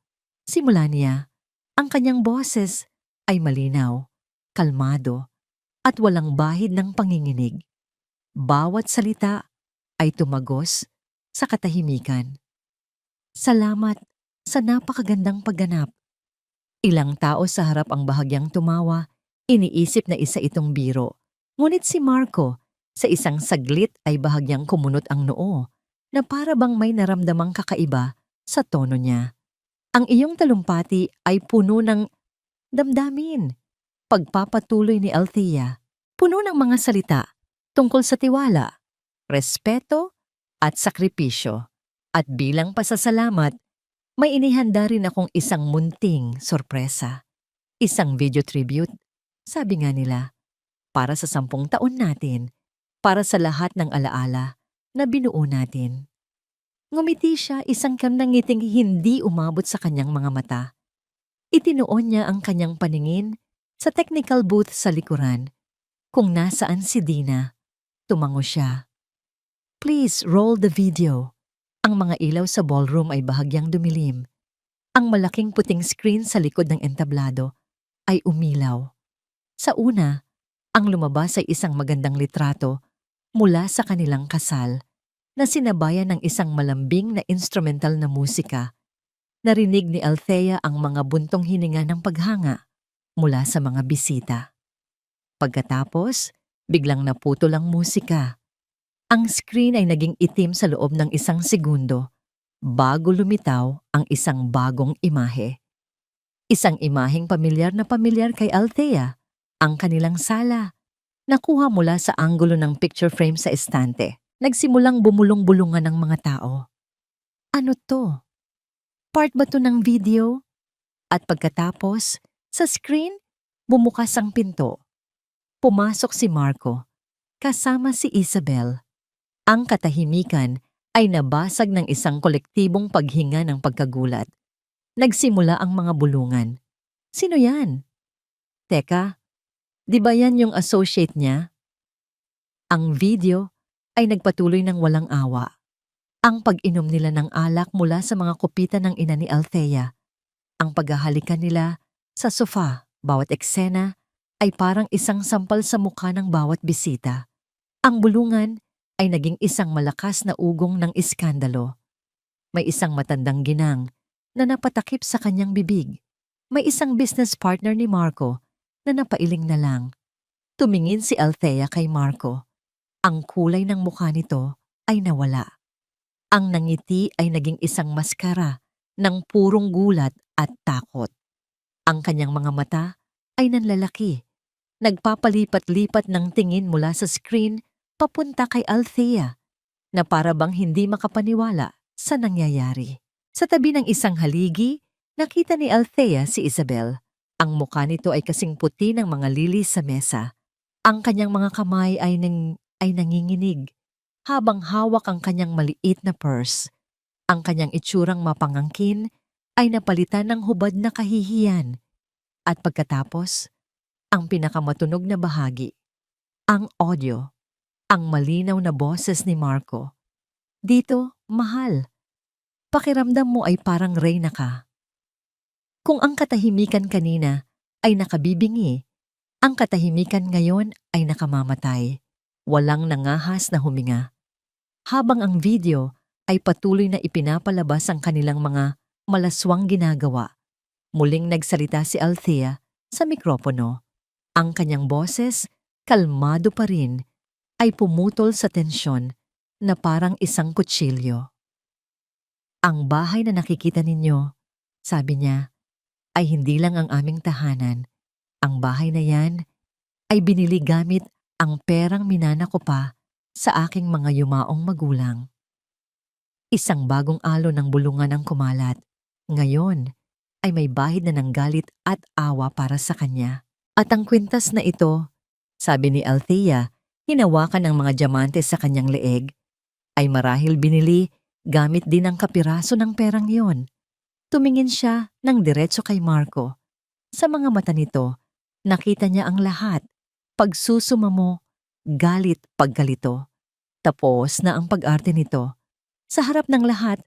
Simula niya, ang kanyang boses ay malinaw, kalmado, at walang bahid ng panginginig. Bawat salita ay tumagos sa katahimikan. "Salamat sa napakagandang pagganap." Ilang tao sa harap ang bahagyang tumawa, iniisip na isa itong biro. Ngunit si Marco, sa isang saglit ay bahagyang kumunot ang noo, na para bang may naramdamang kakaiba sa tono niya. "Ang iyong talumpati ay puno ng damdamin." Pagpapatuloy ni Althea, puno ng mga salita tungkol sa tiwala, respeto at sakripisyo. At bilang pasasalamat, may inihanda rin akong isang munting sorpresa. Isang video tribute, sabi nga nila, para sa 10 taon natin, para sa lahat ng alaala na binuo natin. Ngumiti siya, isang ngiting hindi umabot sa kanyang mga mata. Itinuon niya ang kanyang paningin sa technical booth sa likuran. Kung nasaan si Dina, tumango siya. "Please roll the video." Ang mga ilaw sa ballroom ay bahagyang dumilim. Ang malaking puting screen sa likod ng entablado ay umilaw. Sa una, ang lumabas ay isang magandang litrato mula sa kanilang kasal na sinabayan ng isang malambing na instrumental na musika. Narinig ni Althea ang mga buntong hininga ng paghanga mula sa mga bisita. Pagkatapos, biglang naputol ang musika. Ang screen ay naging itim sa loob ng 1 segundo bago lumitaw ang isang bagong imahe. Isang imaheng pamilyar na pamilyar kay Althea, ang kanilang sala. Nakuha mula sa anggulo ng picture frame sa estante. Nagsimulang bumulong-bulungan ng mga tao. "Ano to? Part ba to ng video?" At pagkatapos, sa screen, bumukas ang pinto. Pumasok si Marco, kasama si Isabel. Ang katahimikan ay nabasag ng isang kolektibong paghinga ng pagkagulat. Nagsimula ang mga bulungan. "Sino yan? Teka, di ba yan yung associate niya?" Ang video ay nagpatuloy ng walang awa. Ang pag-inom nila ng alak mula sa mga kupitan ng ina ni Althea. Ang paghahalikan nila sa sofa, bawat eksena ay parang isang sampal sa mukha ng bawat bisita. Ang bulungan ay naging isang malakas na ugong ng iskandalo. May isang matandang ginang na napatakip sa kanyang bibig. May isang business partner ni Marco na napailing na lang. Tumingin si Althea kay Marco. Ang kulay ng mukha nito ay nawala. Ang nangiti ay naging isang maskara ng purong gulat at takot. Ang kanyang mga mata ay nanlalaki. Nagpapalipat-lipat ng tingin mula sa screen papunta kay Althea na para bang hindi makapaniwala sa nangyayari. Sa tabi ng isang haligi, nakita ni Althea si Isabel. Ang mukha nito ay kasing puti ng mga lili sa mesa. Ang kanyang mga kamay ay nanginginig habang hawak ang kanyang maliit na purse. Ang kanyang itsurang mapangangkin ay napalitan ng hubad na kahihiyan. At pagkatapos, ang pinakamatunog na bahagi, ang audio, ang malinaw na boses ni Marco. Dito, mahal. Pakiramdam mo ay parang reyna ka. Kung ang katahimikan kanina ay nakabibingi, ang katahimikan ngayon ay nakamamatay. Walang nangahas na huminga. Habang ang video ay patuloy na ipinapalabas ang kanilang mga malaswang ginagawa, muling nagsalita si Althea sa mikropono. Ang kanyang boses, kalmado pa rin, ay pumutol sa tensyon na parang isang kutsilyo. Ang bahay na nakikita ninyo, sabi niya, ay hindi lang ang aming tahanan. Ang bahay na yan ay binili gamit ang perang minana ko pa sa aking mga yumaong magulang. Isang bagong alon ng bulungan ang kumalat. Ngayon ay may bahid na ng galit at awa para sa kanya. At ang kwintas na ito, sabi ni Althea, hinawakan ng mga diamante sa kanyang leeg, ay marahil binili gamit din ang kapiraso ng perang yon. Tumingin siya ng diretso kay Marco. Sa mga mata nito, nakita niya ang lahat. Pagsusumamo, galit, pagkalito. Tapos na ang pag-arte nito. Sa harap ng lahat,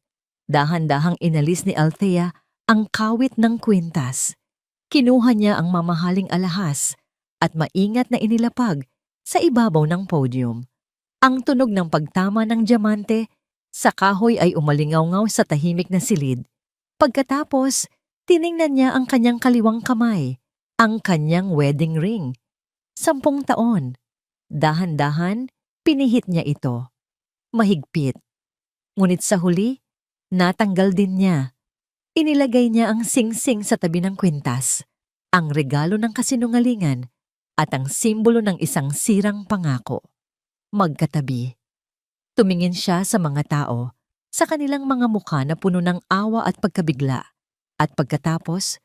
dahan-dahang inalis ni Althea ang kawit ng kwintas. Kinuha niya ang mamahaling alahas at maingat na inilapag sa ibabaw ng podium. Ang tunog ng pagtama ng diamante sa kahoy ay umalingaw-ngaw sa tahimik na silid. Pagkatapos, tiningnan niya ang kanyang kaliwang kamay, ang kanyang wedding ring. 10 taon. Dahan-dahan, pinihit niya ito. Mahigpit. Ngunit sa huli, natanggal din niya. Inilagay niya ang singsing sa tabi ng kwintas, ang regalo ng kasinungalingan at ang simbolo ng isang sirang pangako. Magkatabi. Tumingin siya sa mga tao, sa kanilang mga mukha na puno ng awa at pagkabigla. At pagkatapos,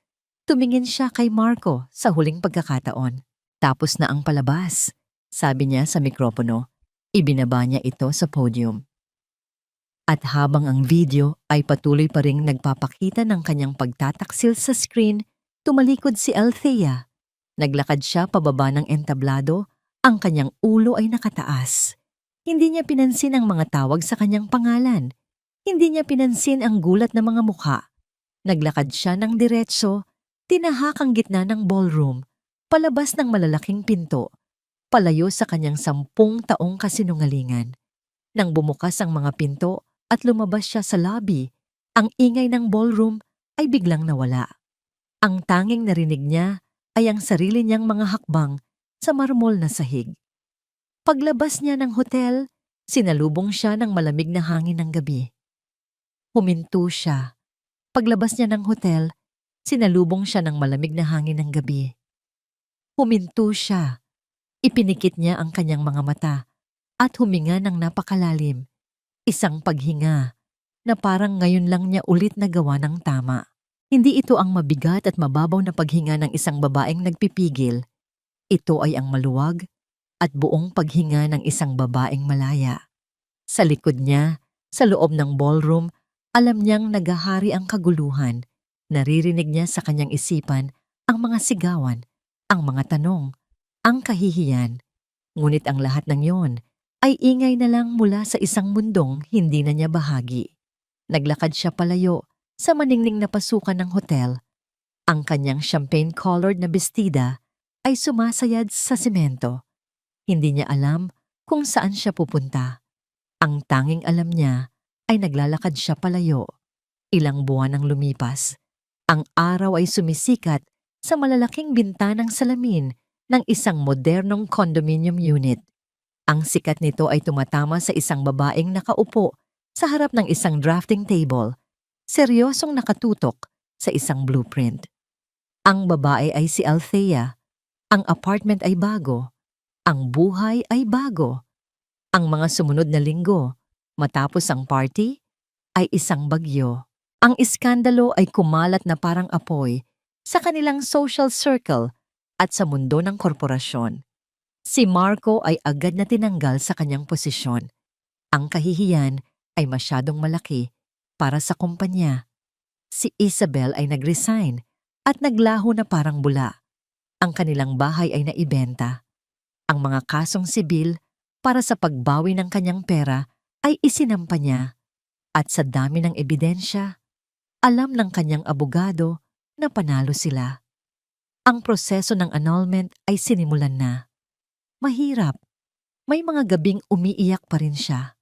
tumingin siya kay Marco sa huling pagkakataon. Tapos na ang palabas, sabi niya sa mikropono. Ibinaba niya ito sa podium. At habang ang video ay patuloy pa ring nagpapakita ng kanyang pagtataksil sa screen, tumalikod si Althea. Naglakad siya pababa ng entablado, ang kanyang ulo ay nakataas. Hindi niya pinansin ang mga tawag sa kanyang pangalan. Hindi niya pinansin ang gulat ng mga mukha. Naglakad siya ng diretso, tinahak ang gitna ng ballroom, palabas ng malalaking pinto, palayo sa kanyang 10 taong kasinungalingan. Nang bumukas ang mga pinto, at lumabas siya sa lobby, ang ingay ng ballroom ay biglang nawala. Ang tanging narinig niya ay ang sarili niyang mga hakbang sa marmol na sahig. Paglabas niya ng hotel, sinalubong siya ng malamig na hangin ng gabi. Huminto siya. Paglabas niya ng hotel, sinalubong siya ng malamig na hangin ng gabi. Huminto siya. Ipinikit niya ang kanyang mga mata at huminga ng napakalalim. Isang paghinga na parang ngayon lang niya ulit nagawa ng tama. Hindi ito ang mabigat at mababaw na paghinga ng isang babaeng nagpipigil. Ito ay ang maluwag at buong paghinga ng isang babaeng malaya. Sa likod niya, sa loob ng ballroom, alam niyang nagahari ang kaguluhan. Naririnig niya sa kanyang isipan ang mga sigawan, ang mga tanong, ang kahihiyan. Ngunit ang lahat ng yon ay ingay na lang mula sa isang mundong hindi na niya bahagi. Naglakad siya palayo sa maningning na pasukan ng hotel. Ang kanyang champagne-colored na bestida ay sumasayad sa semento. Hindi niya alam kung saan siya pupunta. Ang tanging alam niya ay naglalakad siya palayo. Ilang buwan ang lumipas. Ang araw ay sumisikat sa malalaking bintanang salamin ng isang modernong condominium unit. Ang sikat nito ay tumatama sa isang babaeng nakaupo sa harap ng isang drafting table, seryosong nakatutok sa isang blueprint. Ang babae ay si Althea. Ang apartment ay bago. Ang buhay ay bago. Ang mga sumunod na linggo, matapos ang party, ay isang bagyo. Ang iskandalo ay kumalat na parang apoy sa kanilang social circle at sa mundo ng korporasyon. Si Marco ay agad na tinanggal sa kanyang posisyon. Ang kahihiyan ay masyadong malaki para sa kumpanya. Si Isabel ay nag-resign at naglaho na parang bula. Ang kanilang bahay ay naibenta. Ang mga kasong sibil para sa pagbawi ng kanyang pera ay isinampa niya. At sa dami ng ebidensya, alam ng kanyang abogado na panalo sila. Ang proseso ng annulment ay sinimulan na. Mahirap. May mga gabing umiiyak pa rin siya.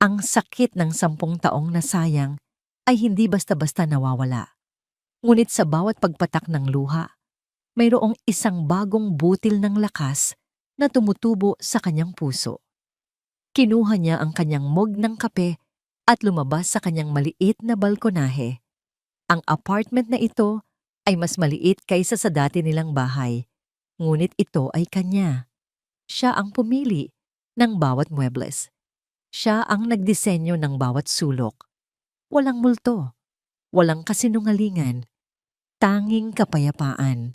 Ang sakit ng 10 taong nasayang ay hindi basta-basta nawawala. Ngunit sa bawat pagpatak ng luha, mayroong isang bagong butil ng lakas na tumutubo sa kanyang puso. Kinuha niya ang kanyang mug ng kape at lumabas sa kanyang maliit na balkonahe. Ang apartment na ito ay mas maliit kaysa sa dati nilang bahay, ngunit ito ay kanya. Siya ang pumili ng bawat muebles. Siya ang nagdisenyo ng bawat sulok. Walang multo, walang kasinungalingan, tanging kapayapaan.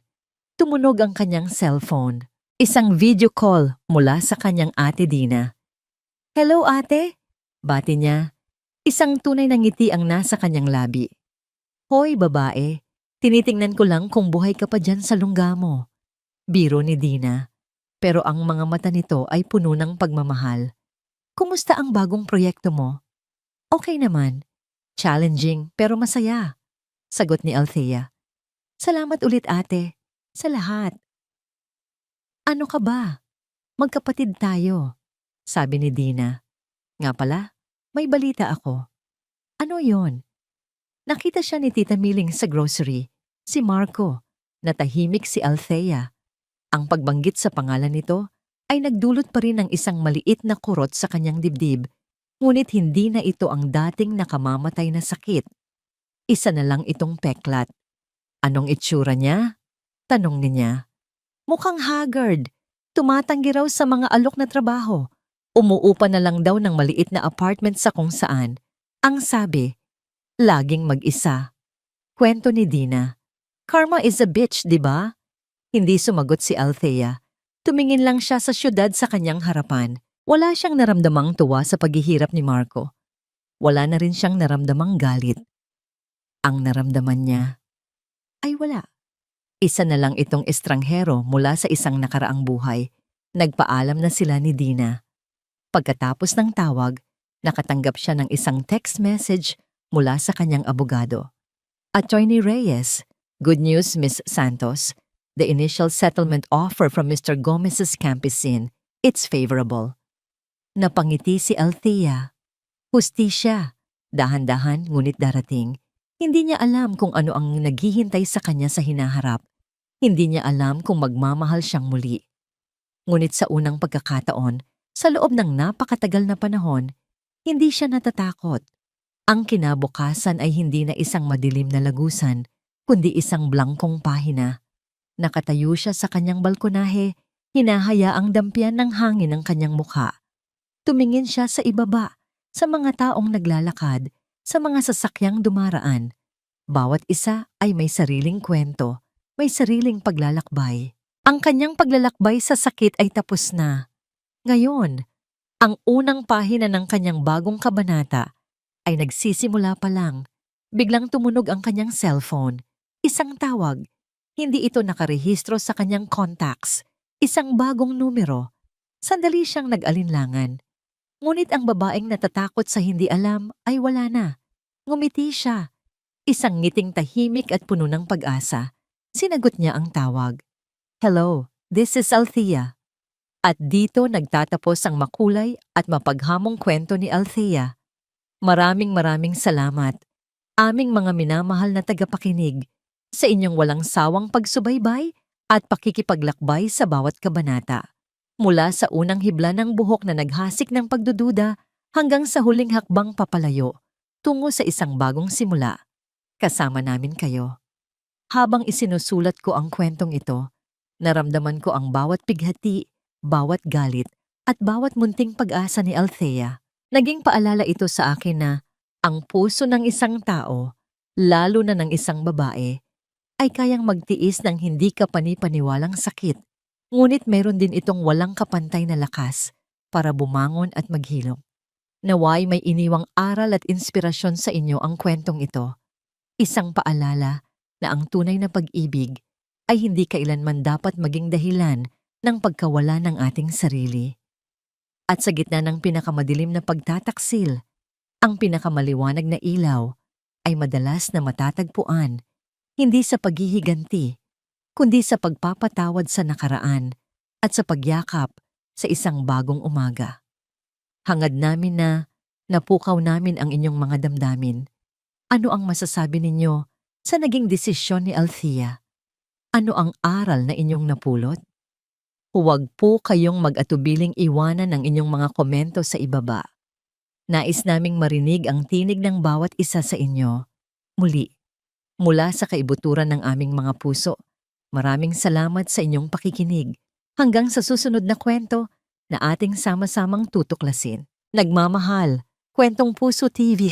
Tumunog ang kanyang cellphone. Isang video call mula sa kanyang ate Dina. "Hello ate," bati niya. Isang tunay na ngiti ang nasa kanyang labi. "Hoy babae, tinitingnan ko lang kung buhay ka pa dyan sa lungga mo." Biro ni Dina. Pero ang mga mata nito ay puno ng pagmamahal. "Kumusta ang bagong proyekto mo?" "Okay naman. Challenging pero masaya," sagot ni Althea. "Salamat ulit ate, sa lahat." "Ano ka ba? Magkapatid tayo," sabi ni Dina. "Nga pala, may balita ako." "Ano yon?" Nakita siya ni Tita Miling sa grocery, si Marco, na tahimik si Althea. Ang pagbanggit sa pangalan nito ay nagdulot pa rin ng isang maliit na kurot sa kanyang dibdib, ngunit hindi na ito ang dating nakamamatay na sakit. Isa na lang itong peklat. "Anong itsura niya?" tanong niya. "Mukhang haggard. Tumatanggi raw sa mga alok na trabaho. Umuupa na lang daw ng maliit na apartment sa kung saan. Ang sabi, laging mag-isa." Kwento ni Dina. "Karma is a bitch, di ba?" Hindi sumagot si Althea. Tumingin lang siya sa syudad sa kanyang harapan. Wala siyang naramdamang tuwa sa paghihirap ni Marco. Wala na rin siyang naramdamang galit. Ang naramdaman niya ay wala. Isa na lang itong estranghero mula sa isang nakaraang buhay. Nagpaalam na sila ni Dina. Pagkatapos ng tawag, nakatanggap siya ng isang text message mula sa kanyang abogado. "Attorney Reyes, good news Miss Santos. The initial settlement offer from Mr. Gomez's campesine, it's favorable." Napangiti si Althea. Hustisya. Dahan-dahan ngunit darating. Hindi niya alam kung ano ang naghihintay sa kanya sa hinaharap. Hindi niya alam kung magmamahal siyang muli. Ngunit sa unang pagkakataon, sa loob ng napakatagal na panahon, hindi siya natatakot. Ang kinabukasan ay hindi na isang madilim na lagusan, kundi isang blangkong pahina. Nakatayo siya sa kanyang balkonahe, hinahayaang dampian ng hangin ang kanyang mukha. Tumingin siya sa ibaba, sa mga taong naglalakad, sa mga sasakyang dumaraan. Bawat isa ay may sariling kwento, may sariling paglalakbay. Ang kanyang paglalakbay sa sakit ay tapos na. Ngayon, ang unang pahina ng kanyang bagong kabanata ay nagsisimula pa lang. Biglang tumunog ang kanyang cellphone. Isang tawag. Hindi ito nakarehistro sa kanyang contacts. Isang bagong numero. Sandali siyang nag-alinlangan. Ngunit ang babaeng natatakot sa hindi alam ay wala na. Ngumiti siya. Isang ngiting tahimik at puno ng pag-asa. Sinagot niya ang tawag. "Hello, this is Althea." At dito nagtatapos ang makulay at mapaghamong kwento ni Althea. Maraming salamat, aming mga minamahal na tagapakinig, sa inyong walang sawang pagsubaybay at pakikipaglakbay sa bawat kabanata. Mula sa unang hibla ng buhok na naghasik ng pagdududa hanggang sa huling hakbang papalayo tungo sa isang bagong simula. Kasama namin kayo. Habang isinusulat ko ang kwentong ito, naramdaman ko ang bawat pighati, bawat galit, at bawat munting pag-asa ni Althea. Naging paalala ito sa akin na ang puso ng isang tao, lalo na ng isang babae, ay kayang magtiis ng hindi kapani-paniwalang sakit. Ngunit meron din itong walang kapantay na lakas para bumangon at maghilom. Naway may iniwang aral at inspirasyon sa inyo ang kwentong ito. Isang paalala na ang tunay na pag-ibig ay hindi kailanman dapat maging dahilan ng pagkawala ng ating sarili. At sa gitna ng pinakamadilim na pagtataksil, ang pinakamaliwanag na ilaw ay madalas na matatagpuan, hindi sa paghihiganti, kundi sa pagpapatawad sa nakaraan at sa pagyakap sa isang bagong umaga. Hangad namin na napukaw namin ang inyong mga damdamin. Ano ang masasabi ninyo sa naging desisyon ni Althea? Ano ang aral na inyong napulot? Huwag po kayong mag-atubiling iwanan ang inyong mga komento sa ibaba. Nais naming marinig ang tinig ng bawat isa sa inyo. Muli, mula sa kaibuturan ng aming mga puso, maraming salamat sa inyong pakikinig. Hanggang sa susunod na kwento na ating sama-samang tutuklasin. Nagmamahal, Kwentong Puso TV.